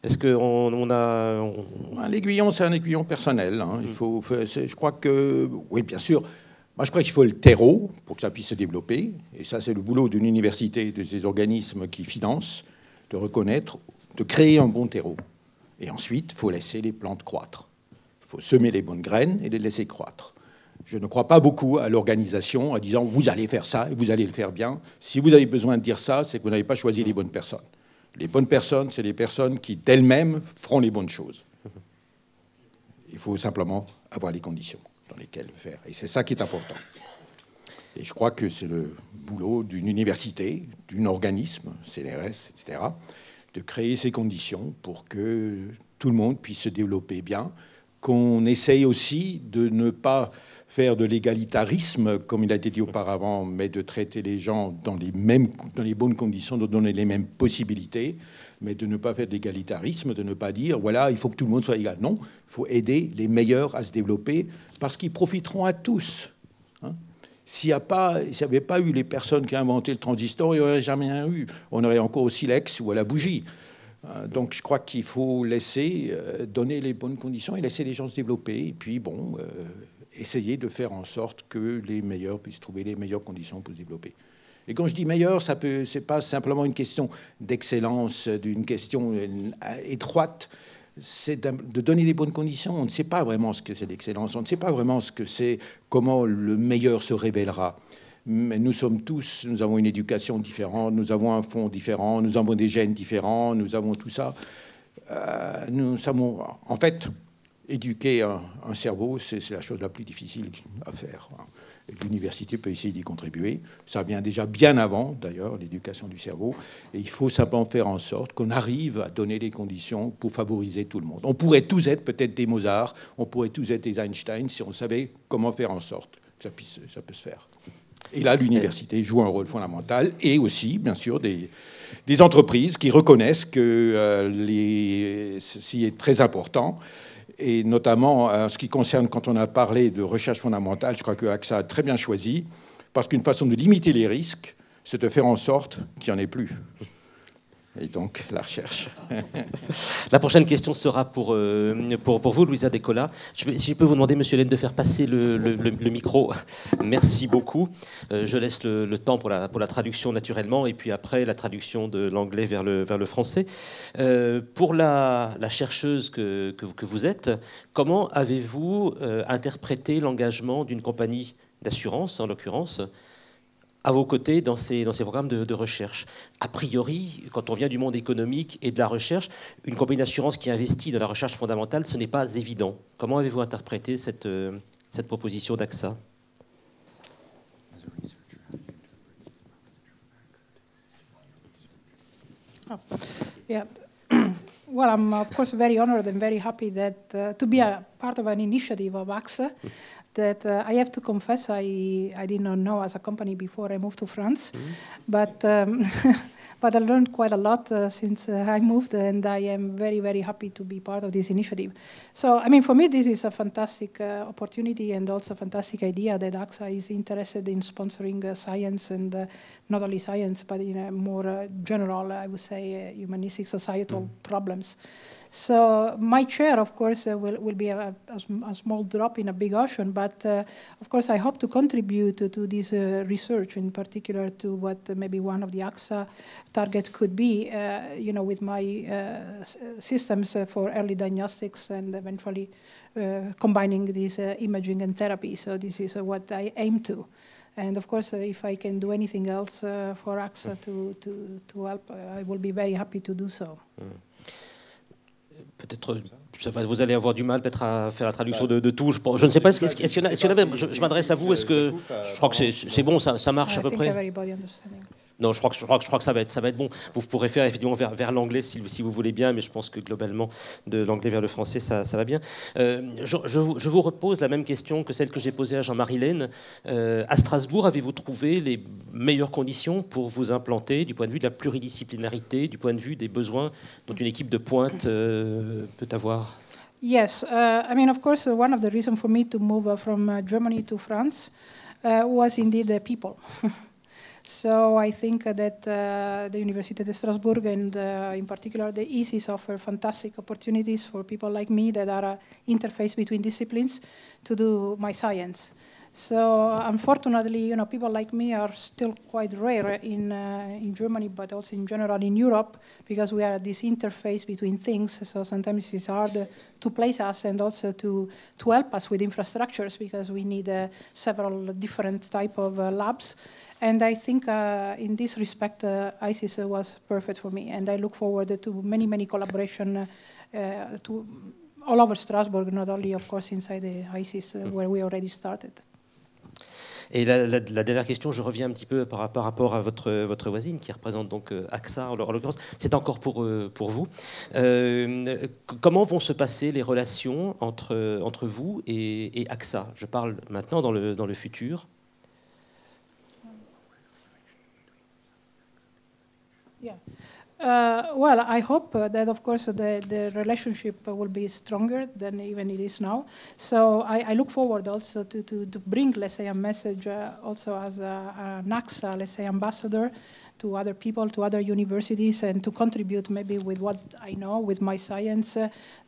Est-ce qu'on a...
L'aiguillon, c'est un aiguillon personnel. Hein. Je crois que... Oui, bien sûr. Moi, je crois qu'il faut le terreau pour que ça puisse se développer. Et ça, c'est le boulot d'une université, de ces organismes qui financent, de reconnaître, de créer un bon terreau. Et ensuite, il faut laisser les plantes croître. Il faut semer les bonnes graines et les laisser croître. Je ne crois pas beaucoup à l'organisation en disant « vous allez faire ça et vous allez le faire bien ». Si vous avez besoin de dire ça, c'est que vous n'avez pas choisi les bonnes personnes. Les bonnes personnes, c'est les personnes qui, d'elles-mêmes, feront les bonnes choses. Il faut simplement avoir les conditions dans lesquelles le faire. Et c'est ça qui est important. Et je crois que c'est le boulot d'une université, d'un organisme, CNRS, etc., de créer ces conditions pour que tout le monde puisse se développer bien, qu'on essaye aussi de ne pas faire de l'égalitarisme, comme il a été dit auparavant, mais de traiter les gens dans les bonnes conditions, de donner les mêmes possibilités, mais de ne pas faire de l'égalitarisme, de ne pas dire, voilà, il faut que tout le monde soit égal. Non, il faut aider les meilleurs à se développer, parce qu'ils profiteront à tous. Hein. S'il n'y avait pas eu les personnes qui ont inventé le transistor, il n'y aurait jamais rien eu. On aurait encore au silex ou à la bougie. Donc je crois qu'il faut laisser, donner les bonnes conditions et laisser les gens se développer. Et puis, bon, essayer de faire en sorte que les meilleurs puissent trouver les meilleures conditions pour se développer. Et quand je dis meilleur, c'est pas simplement une question d'excellence, d'une question étroite. C'est de donner les bonnes conditions. On ne sait pas vraiment ce que c'est l'excellence. On ne sait pas vraiment ce que c'est, comment le meilleur se révélera. Mais nous sommes tous, nous avons une éducation différente, nous avons un fond différent, nous avons des gènes différents, nous avons tout ça. Nous savons, en fait, éduquer un cerveau, c'est la chose la plus difficile à faire. L'université peut essayer d'y contribuer. Ça vient déjà bien avant, d'ailleurs, l'éducation du cerveau. Et il faut simplement faire en sorte qu'on arrive à donner les conditions pour favoriser tout le monde. On pourrait tous être peut-être des Mozart, on pourrait tous être des Einstein si on savait comment faire en sorte que ça peut se faire. Et là, l'université joue un rôle fondamental, et aussi, bien sûr, des entreprises qui reconnaissent que ceci est très important. Et notamment, en ce qui concerne, quand on a parlé de recherche fondamentale, je crois que AXA a très bien choisi, parce qu'une façon de limiter les risques, c'est de faire en sorte qu'il n'y en ait plus. Et donc, la recherche.
La prochaine question sera pour vous, Louisa De Cola. Si je peux vous demander, Monsieur Laine, de faire passer le micro. Merci beaucoup. Je laisse le temps pour la traduction, naturellement, et puis après, la traduction de l'anglais vers le français. Pour la chercheuse que vous êtes, comment avez-vous interprété l'engagement d'une compagnie d'assurance, en l'occurrence, à vos côtés dans ces programmes de recherche? A priori, quand on vient du monde économique et de la recherche, une compagnie d'assurance qui investit dans la recherche fondamentale, ce n'est pas évident. Comment avez-vous interprété cette proposition d'AXA?
Yeah. Well, I'm of course very honored and very happy that to be a part of an initiative of AXA. That I have to confess, I did not know as a company before I moved to France, but I learned quite a lot since I moved, and I am very, very happy to be part of this initiative. So, I mean, for me, this is a fantastic opportunity and also a fantastic idea that AXA is interested in sponsoring science, and not only science, but in a more general, I would say, humanistic societal problems. So my share, of course, will be a small drop in a big ocean, but of course I hope to contribute to this research, in particular to what maybe one of the AXA targets could be, with my systems for early diagnostics and eventually combining these imaging and therapy. So this is what I aim to. And of course, if I can do anything else for AXA to help, I will be very happy to do so.
Peut-être, vous allez avoir du mal peut-être à faire la traduction de tout. Je ne sais pas, est-ce qu'il y en a, je m'adresse à vous, est-ce que, je crois que c'est bon, ça marche à peu près? Non, je crois que ça va être bon. Vous pourrez faire effectivement vers l'anglais si vous voulez bien, mais je pense que globalement, de l'anglais vers le français, ça va bien. Je vous repose la même question que celle que j'ai posée à Jean-Marie Laine. À Strasbourg, avez-vous trouvé les meilleures conditions pour vous implanter du point de vue de la pluridisciplinarité, du point de vue des besoins dont une équipe de pointe peut avoir?
Yes, I mean, of course, one of the reasons for me to move from Germany to France was indeed the people. So I think that the Université de Strasbourg and in particular the ISIS offer fantastic opportunities for people like me that are interface between disciplines to do my science. So unfortunately, people like me are still quite rare in Germany, but also in general in Europe, because we are at this interface between things. So sometimes it's hard to place us and also to help us with infrastructures, because we need several different type of labs. And I think in this respect, ISIS was perfect for me. And I look forward to many, many collaboration to all over Strasbourg, not only, of course, inside the ISIS, where we already started.
Et la dernière question, je reviens un petit peu par rapport à votre voisine qui représente donc AXA en l'occurrence. C'est encore pour vous. Comment vont se passer les relations entre vous et AXA? Je parle maintenant dans le futur.
Yeah. Well, I hope that, of course, the relationship will be stronger than even it is now. So I look forward also to bring, let's say, a message also as an AXA, let's say, ambassador to other people, to other universities, and to contribute maybe with what I know, with my science,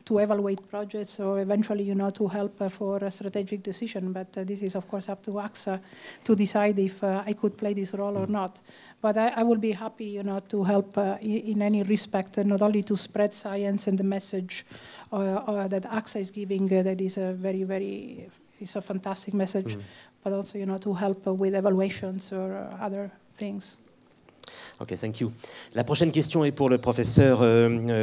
to evaluate projects or eventually, to help for a strategic decision. But this is, of course, up to AXA to decide if I could play this role or not. But I will be happy, to help in any respect, not only to spread science and the message that AXA is giving, that is a very, very, it's a fantastic message, but also, to help with evaluations or other things.
Ok, thank you. La prochaine question est pour le professeur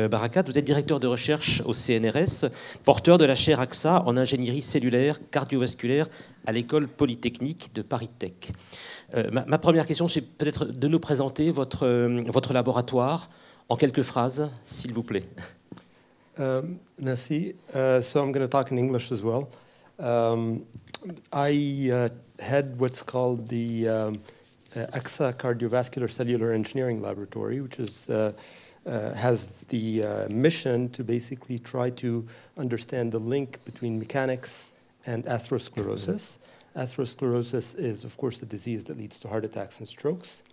Barakat. Vous êtes directeur de recherche au CNRS, porteur de la chaire AXA en ingénierie cellulaire cardiovasculaire à l'école polytechnique de Paris Tech. Ma première question, c'est peut-être de nous présenter votre laboratoire en quelques phrases, s'il vous plaît.
Merci. So I'm going to talk in English as well. I head what's called the AXA Cardiovascular Cellular Engineering Laboratory, which is, has the mission to basically try to understand the link between mechanics and atherosclerosis. Atherosclerosis is, of course, the disease that leads to heart attacks and strokes.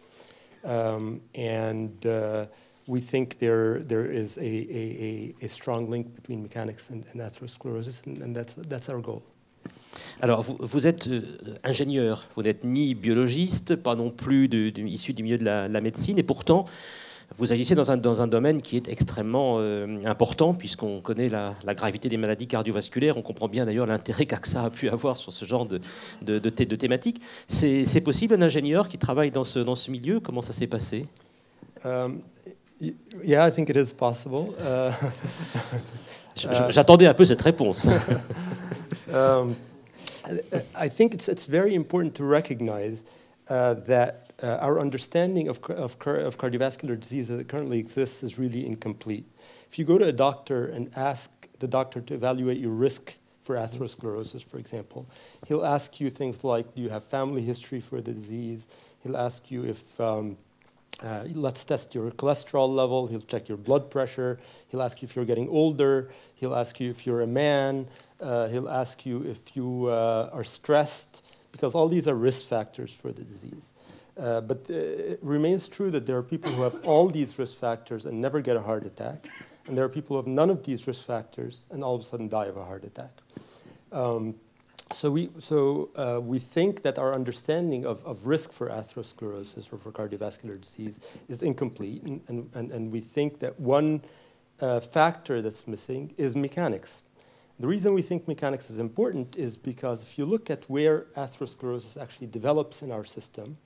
We think there is a strong link between mechanics and atherosclerosis, and that's our goal.
Alors, vous êtes ingénieur, vous n'êtes ni biologiste, pas non plus issu du milieu de la médecine, et pourtant, vous agissez dans un domaine qui est extrêmement important, puisqu'on connaît la gravité des maladies cardiovasculaires. On comprend bien d'ailleurs l'intérêt qu'AXA a pu avoir sur ce genre de thématiques. C'est possible, un ingénieur qui travaille dans ce milieu? Comment ça s'est passé?
Yeah, I think it is possible.
J'attendais un peu cette réponse.
I think it's very important to recognize that our understanding of cardiovascular disease that currently exists is really incomplete. If you go to a doctor and ask the doctor to evaluate your risk for atherosclerosis, for example, he'll ask you things like, do you have family history for the disease? He'll ask you if, let's test your cholesterol level. He'll check your blood pressure. He'll ask you if you're getting older. He'll ask you if you're a man. He'll ask you if you are stressed, because all these are risk factors for the disease. But it remains true that there are people who have all these risk factors and never get a heart attack, and there are people who have none of these risk factors and all of a sudden die of a heart attack. So we think that our understanding of risk for atherosclerosis or for cardiovascular disease is incomplete, and we think that one factor that's missing is mechanics. The reason we think mechanics is important is because if you look at where atherosclerosis actually develops in our system,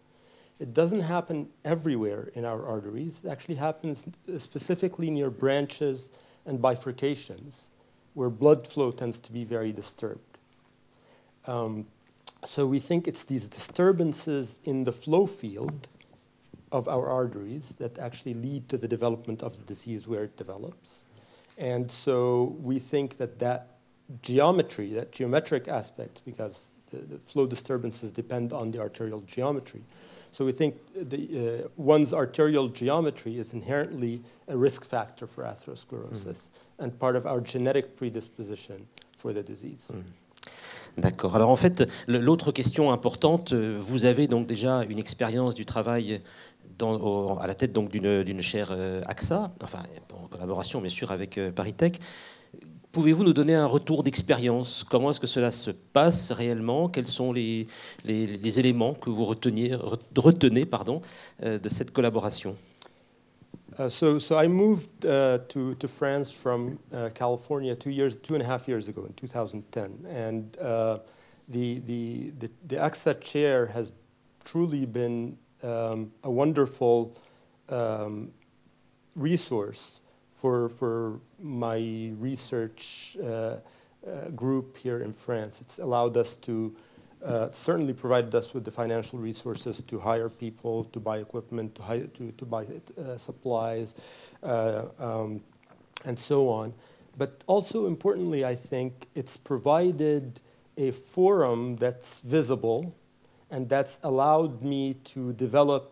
it doesn't happen everywhere in our arteries. It actually happens specifically near branches and bifurcations, where blood flow tends to be very disturbed. So we think it's these disturbances in the flow field of our arteries that actually lead to the development of the disease where it develops. And so we think that geometry, that geometric aspect, because the flow disturbances depend on the arterial geometry. So we think one's arterial geometry is inherently a risk factor for atherosclerosis and part of our genetic predisposition for the disease.
D'accord. Alors en fait, l'autre question importante, vous avez donc déjà une expérience du travail à la tête donc d'une chaire AXA, enfin en collaboration bien sûr avec ParisTech. Pouvez-vous nous donner un retour d'expérience? Comment est-ce que cela se passe réellement? Quels sont les éléments que vous retenez de cette collaboration?
So I moved to France from California 2.5 years ago in 2010, and the AXA chair has truly been a wonderful resource for my research group here in France. It's allowed us to certainly provided us with the financial resources to hire people, to buy equipment, to buy supplies, and so on. But also importantly, I think it's provided a forum that's visible and that's allowed me to develop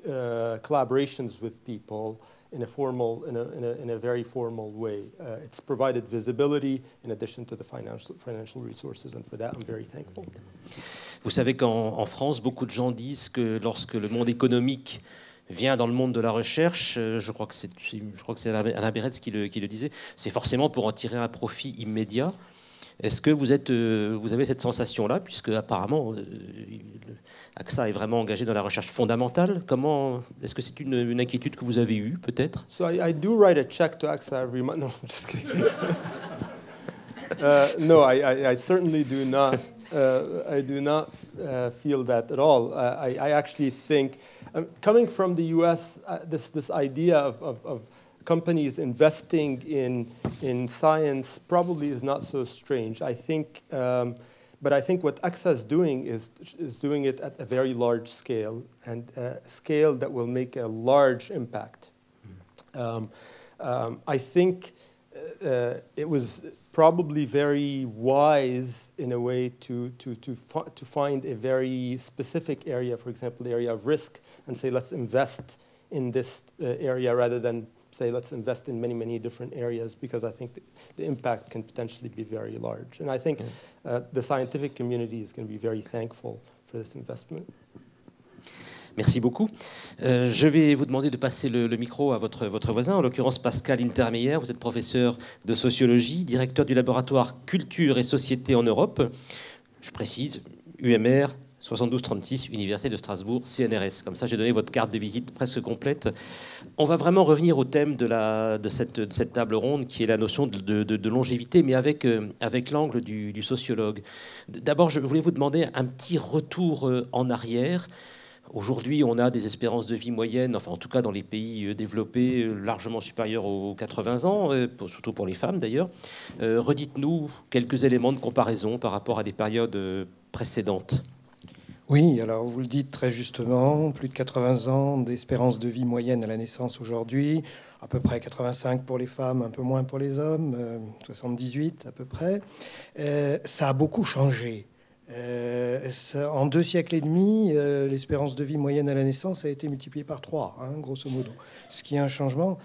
collaborations with people in a very formal way. It's provided visibility in addition to the financial resources, and for that I'm very thankful.
Vous savez qu'en France, beaucoup de gens disent que lorsque le monde économique vient dans le monde de la recherche, je crois que c'est Alain Beretz qui le disait, c'est forcément pour en tirer un profit immédiat. Est-ce que vous avez cette sensation-là, puisque apparemment AXA est vraiment engagé dans la recherche fondamentale? Est-ce que c'est une inquiétude que vous avez eue, peut-être?
So I do write a check to AXA every month. No, I'm just kidding. No, I certainly do not. I do not feel that at all. I actually think, coming from the U.S., this idea of companies investing in science probably is not so strange. I think, but I think what AXA is doing is doing it at a very large scale, and a scale that will make a large impact. I think it was probably very wise in a way to find a very specific area, for example, the area of risk, and say let's invest in this area rather than say let's invest in many different areas, because I think the impact can potentially be very large. And I think the scientific community is going to be very thankful for this investment.
Merci beaucoup. Je vais vous demander de passer le micro à votre voisin, en l'occurrence Pascal Intermeyer. Vous êtes professeur de sociologie, directeur du laboratoire Culture et Société en Europe. Je précise, UMR 7236, Université de Strasbourg, CNRS. Comme ça, j'ai donné votre carte de visite presque complète. On va vraiment revenir au thème de cette table ronde, qui est la notion de longévité, mais avec l'angle du sociologue. D'abord, je voulais vous demander un petit retour en arrière. Aujourd'hui, on a des espérances de vie moyennes, enfin en tout cas dans les pays développés, largement supérieures aux 80 ans, surtout pour les femmes d'ailleurs. Redites-nous quelques éléments de comparaison par rapport à des périodes précédentes.
Oui, alors vous le dites très justement, plus de 80 ans d'espérance de vie moyenne à la naissance aujourd'hui, à peu près 85 pour les femmes, un peu moins pour les hommes, 78 à peu près. Ça a beaucoup changé. En 2 siècles et demi, l'espérance de vie moyenne à la naissance a été multipliée par 3, grosso modo. Ce qui est un changement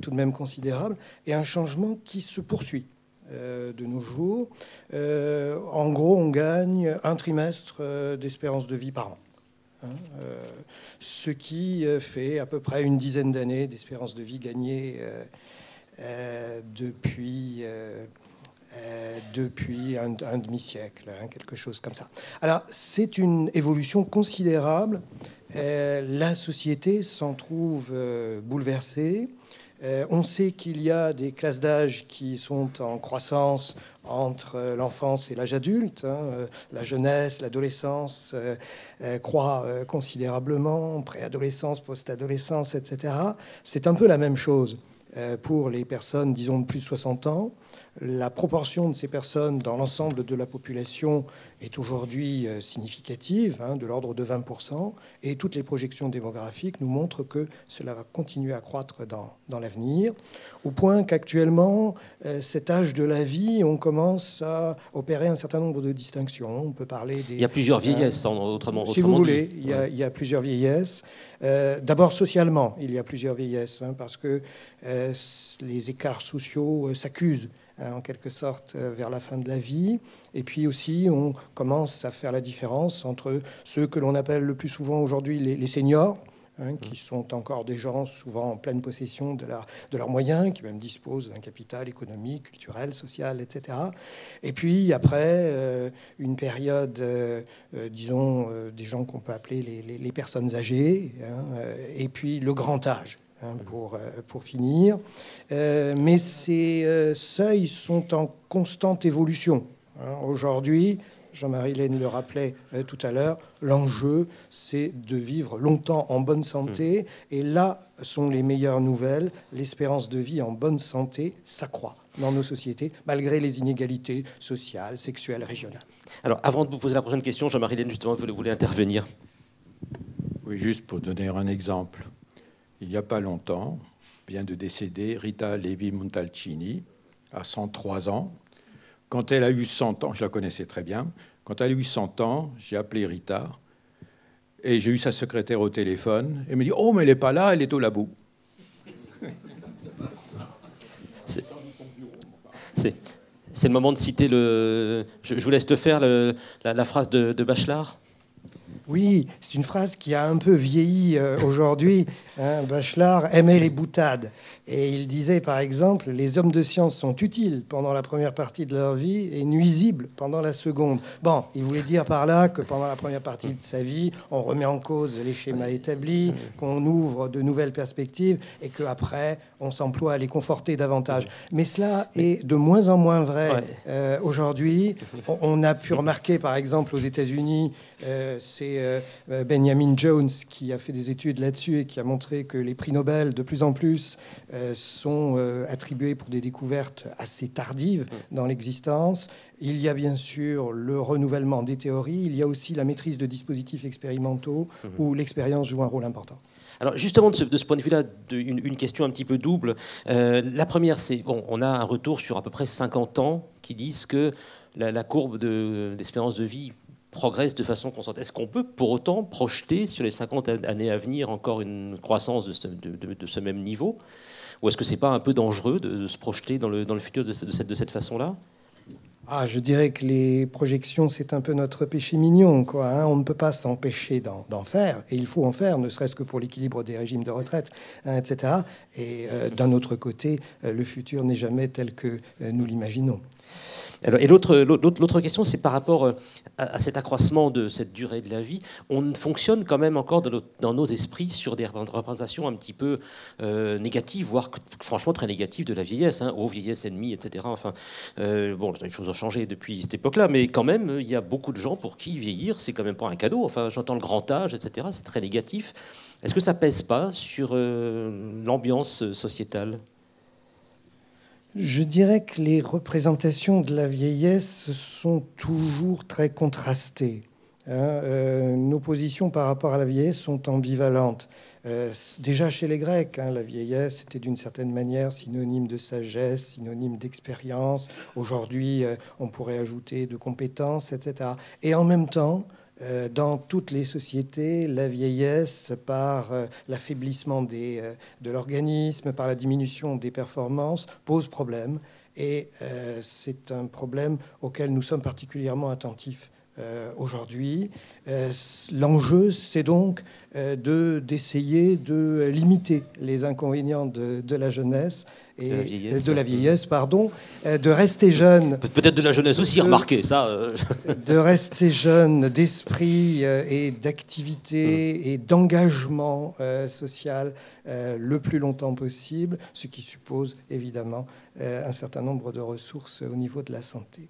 tout de même considérable, et un changement qui se poursuit de nos jours. En gros, on gagne un trimestre d'espérance de vie par an. Ce qui fait à peu près une dizaine d'années d'espérance de vie gagnée depuis un demi-siècle, quelque chose comme ça. Alors, c'est une évolution considérable. La société s'en trouve bouleversée. On sait qu'il y a des classes d'âge qui sont en croissance entre l'enfance et l'âge adulte. La jeunesse, l'adolescence croît considérablement, préadolescence, post-adolescence, etc. C'est un peu la même chose pour les personnes, disons, de plus de 60 ans. La proportion de ces personnes dans l'ensemble de la population est aujourd'hui significative, de l'ordre de 20%, et toutes les projections démographiques nous montrent que cela va continuer à croître dans l'avenir, au point qu'actuellement, cet âge de la vie, on commence à opérer un certain nombre de distinctions. On peut parler des...
Il y a plusieurs vieillesses, autrement
Si vous voulez,
dit.
il y a plusieurs vieillesses. D'abord, socialement, il y a plusieurs vieillesses, parce que les écarts sociaux s'accusent en quelque sorte, vers la fin de la vie. Et puis aussi, on commence à faire la différence entre ceux que l'on appelle le plus souvent aujourd'hui les seniors, qui sont encore des gens souvent en pleine possession de leurs moyens, qui même disposent d'un capital économique, culturel, social, etc. Et puis après, une période, disons, des gens qu'on peut appeler les personnes âgées, et puis le grand âge. Pour finir. Mais ces seuils sont en constante évolution. Aujourd'hui, Jean-Marie Lehn le rappelait tout à l'heure, l'enjeu, c'est de vivre longtemps en bonne santé. Et là sont les meilleures nouvelles. L'espérance de vie en bonne santé s'accroît dans nos sociétés, malgré les inégalités sociales, sexuelles, régionales.
Alors, avant de vous poser la prochaine question, Jean-Marie Lehn, justement, vous voulez intervenir.
Oui, juste pour donner un exemple. Il n'y a pas longtemps, vient de décéder Rita Levi-Montalcini, à 103 ans. Quand elle a eu 100 ans, je la connaissais très bien, quand elle a eu 100 ans, j'ai appelé Rita et j'ai eu sa secrétaire au téléphone. Elle me dit « Oh, mais elle n'est pas là, elle est au labo. »
C'est le moment de citer le... Je vous laisse te faire la phrase de Bachelard.
Oui, c'est une phrase qui a un peu vieilli aujourd'hui. Bachelard aimait les boutades. Et il disait, par exemple, les hommes de science sont utiles pendant la première partie de leur vie et nuisibles pendant la seconde. Bon, il voulait dire par là que pendant la première partie de sa vie, on remet en cause les schémas établis, qu'on ouvre de nouvelles perspectives et qu'après, on s'emploie à les conforter davantage. Mais cela est de moins en moins vrai aujourd'hui. On a pu remarquer, par exemple, aux États-Unis, c'est Benjamin Jones qui a fait des études là-dessus et qui a montré que les prix Nobel, de plus en plus, sont attribués pour des découvertes assez tardives dans l'existence. Il y a bien sûr le renouvellement des théories, il y a aussi la maîtrise de dispositifs expérimentaux où l'expérience joue un rôle important.
Alors justement, de ce point de vue-là, une question un petit peu double. La première, c'est, bon, on a un retour sur à peu près 50 ans qui disent que la courbe d'espérance de vie progresse de façon constante. Est-ce qu'on peut pour autant projeter sur les 50 années à venir encore une croissance de ce même niveau? Ou est-ce que c'est pas un peu dangereux de se projeter dans le futur de cette façon-là?
Je dirais que les projections, c'est un peu notre péché mignon, quoi. On ne peut pas s'empêcher d'en faire, et il faut en faire, ne serait-ce que pour l'équilibre des régimes de retraite, etc. Et d'un autre côté, le futur n'est jamais tel que nous l'imaginons.
Alors, et l'autre question, c'est par rapport à cet accroissement de cette durée de la vie. On fonctionne quand même encore dans nos esprits sur des représentations un petit peu négatives, voire franchement très négatives de la vieillesse. Oh, vieillesse ennemie, etc. Enfin, bon, les choses ont changé depuis cette époque-là, mais quand même, il y a beaucoup de gens pour qui vieillir, c'est quand même pas un cadeau. Enfin, j'entends le grand âge, etc. C'est très négatif. Est-ce que ça pèse pas sur l'ambiance sociétale ?
Je dirais que les représentations de la vieillesse sont toujours très contrastées. Nos positions par rapport à la vieillesse sont ambivalentes. Déjà chez les Grecs, la vieillesse était d'une certaine manière synonyme de sagesse, synonyme d'expérience. Aujourd'hui, on pourrait ajouter de compétences, etc. Et en même temps, dans toutes les sociétés, la vieillesse, par l'affaiblissement de l'organisme, par la diminution des performances, pose problème. Et c'est un problème auquel nous sommes particulièrement attentifs aujourd'hui. L'enjeu, c'est donc d'essayer de limiter les inconvénients de la jeunesse et de la vieillesse, pardon, de rester jeune.
Peut-être de la jeunesse aussi, remarquez ça.
De rester jeune d'esprit et d'activité et d'engagement social le plus longtemps possible, ce qui suppose évidemment un certain nombre de ressources au niveau de la santé.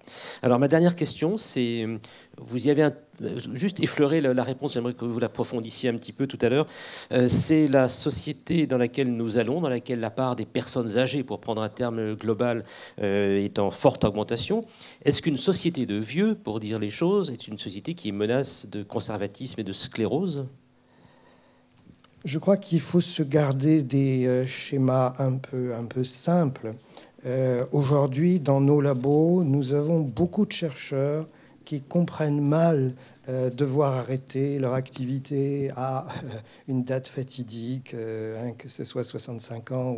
Alors ma dernière question, c'est, vous y avez juste effleuré la réponse, j'aimerais que vous l'approfondissiez un petit peu tout à l'heure, c'est la société dans laquelle nous allons, dans laquelle la part des personnes âgées, pour prendre un terme global, est en forte augmentation. Est-ce qu'une société de vieux, pour dire les choses, est une société qui menace de conservatisme et de sclérose ?
Je crois qu'il faut se garder des schémas un peu simples. Aujourd'hui, dans nos labos, nous avons beaucoup de chercheurs qui comprennent mal devoir arrêter leur activité à une date fatidique, que ce soit 65 ans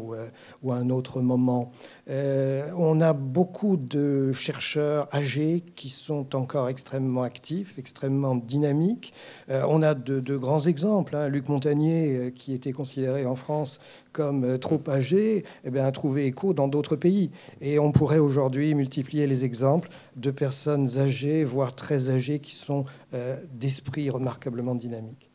ou à un autre moment. On a beaucoup de chercheurs âgés qui sont encore extrêmement actifs, extrêmement dynamiques. On a de grands exemples. Luc Montagnier, qui était considéré en France comme trop âgé, a trouvé écho dans d'autres pays. Et on pourrait aujourd'hui multiplier les exemples de personnes âgées, voire très âgées, qui sont d'esprit remarquablement dynamique.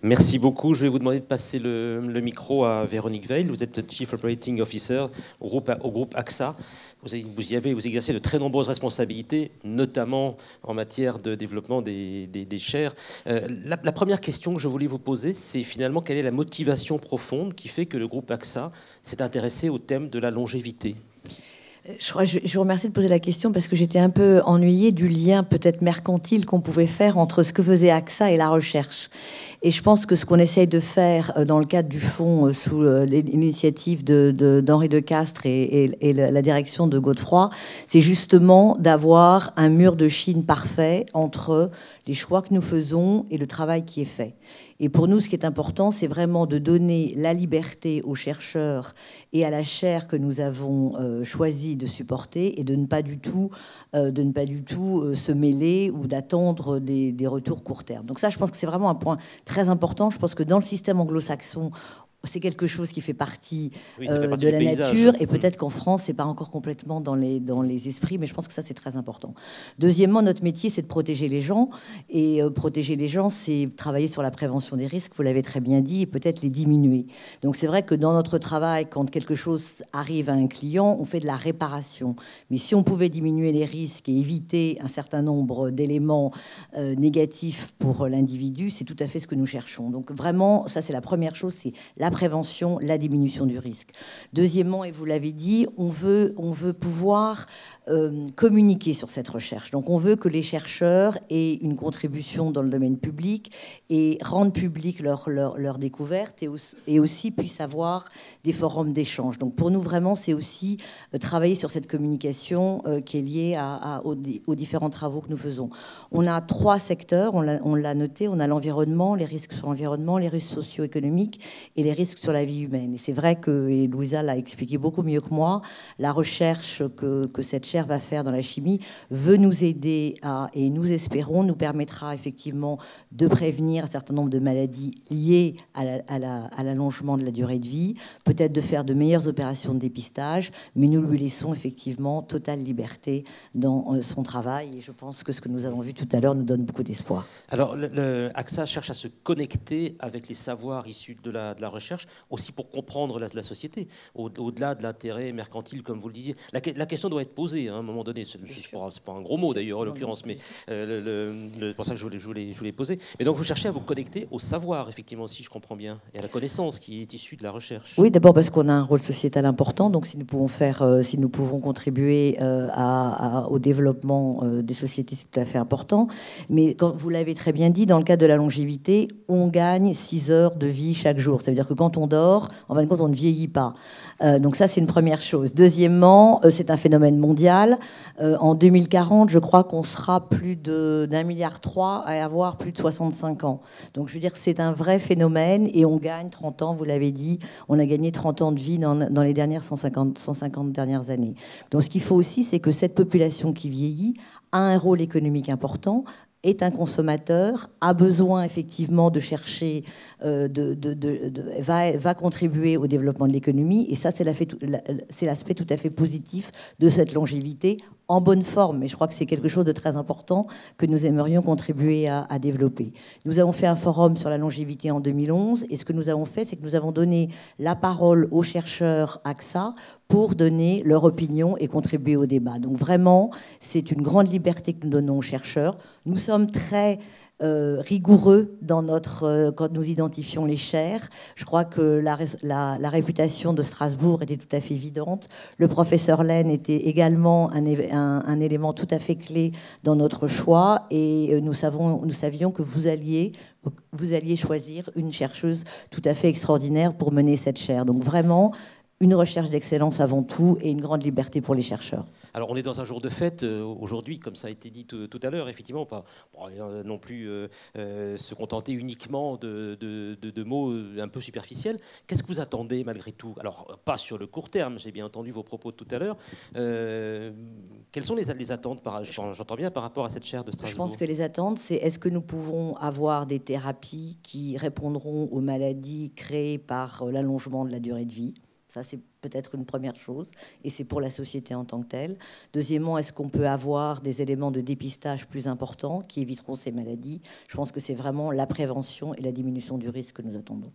Merci beaucoup. Je vais vous demander de passer le micro à Véronique Veil. Vous êtes Chief Operating Officer au groupe AXA. Vous exercez de très nombreuses responsabilités, notamment en matière de développement des chairs. La première question que je voulais vous poser, c'est finalement quelle est la motivation profonde qui fait que le groupe AXA s'est intéressé au thème de la longévité ?
Je vous remercie de poser la question parce que j'étais un peu ennuyée du lien peut-être mercantile qu'on pouvait faire entre ce que faisait AXA et la recherche. Et je pense que ce qu'on essaye de faire dans le cadre du fonds sous l'initiative d'Henri de Castres et la direction de Godefroy, c'est justement d'avoir un mur de Chine parfait entre les choix que nous faisons et le travail qui est fait. Et pour nous, ce qui est important, c'est vraiment de donner la liberté aux chercheurs et à la chaire que nous avons choisi de supporter et de ne pas du tout se mêler ou d'attendre des retours court terme. Donc ça, je pense que c'est vraiment un point très important. Je pense que dans le système anglo-saxon, c'est quelque chose qui fait partie, de la nature, et peut-être qu'en France, c'est pas encore complètement dans les esprits, mais je pense que ça, c'est très important. Deuxièmement, notre métier, c'est de protéger les gens, et protéger les gens, c'est travailler sur la prévention des risques, vous l'avez très bien dit, et peut-être les diminuer. Donc c'est vrai que dans notre travail, quand quelque chose arrive à un client, on fait de la réparation. Mais si on pouvait diminuer les risques et éviter un certain nombre d'éléments négatifs pour l'individu, c'est tout à fait ce que nous cherchons. Donc vraiment, ça, c'est la première chose, c'est la prévention, la diminution du risque. Deuxièmement, et vous l'avez dit, on veut pouvoir communiquer sur cette recherche. Donc on veut que les chercheurs aient une contribution dans le domaine public et rendent public leur découverte et aussi puissent avoir des forums d'échange. Donc pour nous, vraiment, c'est aussi travailler sur cette communication qui est liée aux différents travaux que nous faisons. On a 3 secteurs, on l'a noté, on a l'environnement, les risques sur l'environnement, les risques socio-économiques et les risques sur la vie humaine. Et c'est vrai que, et Louisa l'a expliqué beaucoup mieux que moi, la recherche que cette chaire va faire dans la chimie veut nous aider et nous espérons, nous permettra effectivement de prévenir un certain nombre de maladies liées à l'allongement de la durée de vie, peut-être de faire de meilleures opérations de dépistage, mais nous lui laissons effectivement totale liberté dans son travail. Et je pense que ce que nous avons vu tout à l'heure nous donne beaucoup d'espoir.
Alors, AXA cherche à se connecter avec les savoirs issus de la recherche, aussi pour comprendre la société, au-delà de l'intérêt mercantile, comme vous le disiez. La question doit être posée à un moment donné. C'est pas un gros mot d'ailleurs en l'occurrence, mais c'est pour ça que je voulais poser. Mais donc vous cherchez à vous connecter au savoir, effectivement, si je comprends bien, et à la connaissance qui est issue de la recherche.
Oui, d'abord parce qu'on a un rôle sociétal important, donc si nous pouvons contribuer au développement des sociétés, c'est tout à fait important. Mais comme vous l'avez très bien dit, dans le cadre de la longévité, on gagne 6 heures de vie chaque jour. Ça veut dire que quand on dort, en fin de compte, on ne vieillit pas. Donc ça, c'est une première chose. Deuxièmement, c'est un phénomène mondial. En 2040, je crois qu'on sera plus d'1,3 milliard à avoir plus de 65 ans. Donc je veux dire, c'est un vrai phénomène et on gagne 30 ans, vous l'avez dit, on a gagné 30 ans de vie dans les dernières 150 dernières années. Donc ce qu'il faut aussi, c'est que cette population qui vieillit a un rôle économique important, est un consommateur, a besoin effectivement de chercher, va contribuer au développement de l'économie. Et ça, c'est l'aspect tout à fait positif de cette longévité en bonne forme. Mais je crois que c'est quelque chose de très important que nous aimerions contribuer à développer. Nous avons fait un forum sur la longévité en 2011. Et ce que nous avons fait, c'est que nous avons donné la parole aux chercheurs AXA pour donner leur opinion et contribuer au débat. Donc vraiment, c'est une grande liberté que nous donnons aux chercheurs. Nous sommes très rigoureux quand nous identifions les chaires. Je crois que la réputation de Strasbourg était tout à fait évidente. Le professeur Laine était également un élément tout à fait clé dans notre choix. Et nous savions que vous alliez choisir une chercheuse tout à fait extraordinaire pour mener cette chaire. Donc vraiment, une recherche d'excellence avant tout et une grande liberté pour les chercheurs.
Alors, on est dans un jour de fête aujourd'hui, comme ça a été dit tout à l'heure, effectivement, pas non plus se contenter uniquement de mots un peu superficiels. Qu'est-ce que vous attendez malgré tout? Alors, pas sur le court terme, j'ai bien entendu vos propos tout à l'heure. Quelles sont les attentes, j'entends bien, par rapport à cette chaire de Strasbourg?
Je pense que les attentes, c'est est-ce que nous pouvons avoir des thérapies qui répondront aux maladies créées par l'allongement de la durée de vie? Ça, c'est peut-être une première chose, et c'est pour la société en tant que telle. Deuxièmement, est-ce qu'on peut avoir des éléments de dépistage plus importants qui éviteront ces maladies? Je pense que c'est vraiment la prévention et la diminution du risque que nous attendons.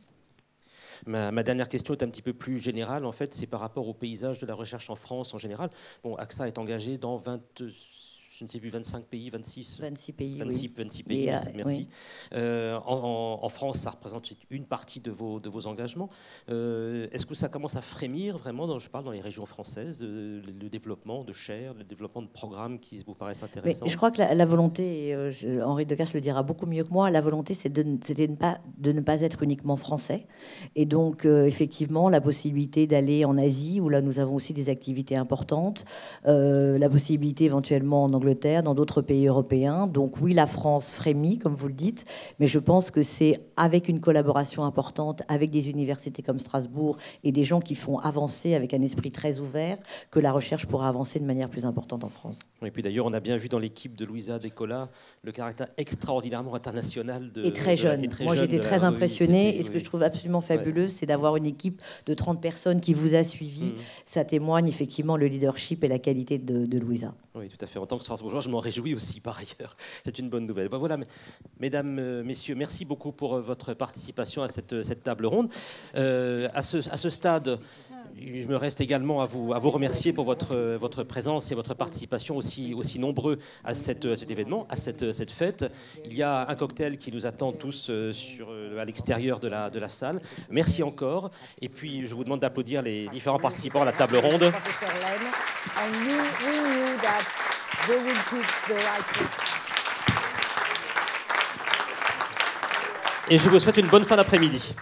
Ma dernière question est un petit peu plus générale. En fait, c'est par rapport au paysage de la recherche en France en général. Bon, AXA est engagé dans je ne sais plus, 25 pays, 26
pays,
26 pays, merci. Oui. En France, ça représente une partie de vos engagements. Est-ce que ça commence à frémir vraiment, je parle dans les régions françaises, le développement de chaires, le développement de programmes qui vous paraissent intéressants?
Mais je crois que la volonté, et Henri Decasse le dira beaucoup mieux que moi, la volonté, c'était de ne pas être uniquement français. Et donc, effectivement, la possibilité d'aller en Asie, où là, nous avons aussi des activités importantes, la possibilité éventuellement en Angleterre, dans d'autres pays européens. Donc oui, la France frémit, comme vous le dites, mais je pense que c'est avec une collaboration importante avec des universités comme Strasbourg et des gens qui font avancer avec un esprit très ouvert que la recherche pourra avancer de manière plus importante en France.
Et puis d'ailleurs, on a bien vu dans l'équipe de Luisa Decola le caractère extraordinairement international de...
Et très jeune. Moi, j'étais très impressionnée. Et ce que je trouve absolument fabuleux, c'est d'avoir une équipe de 30 personnes qui vous a suivi. Ça témoigne effectivement le leadership et la qualité de Luisa.
Oui, tout à fait. En tant que Strasbourgeois, je m'en réjouis aussi, par ailleurs. C'est une bonne nouvelle. Ben voilà, mesdames, messieurs, merci beaucoup pour votre participation à cette table ronde. À ce stade, je me reste également à vous remercier pour votre présence et votre participation aussi nombreux à cet événement, à cette fête. Il y a un cocktail qui nous attend tous à l'extérieur de la salle. Merci encore. Et puis, je vous demande d'applaudir les différents participants à la table ronde. Et je vous souhaite une bonne fin d'après-midi.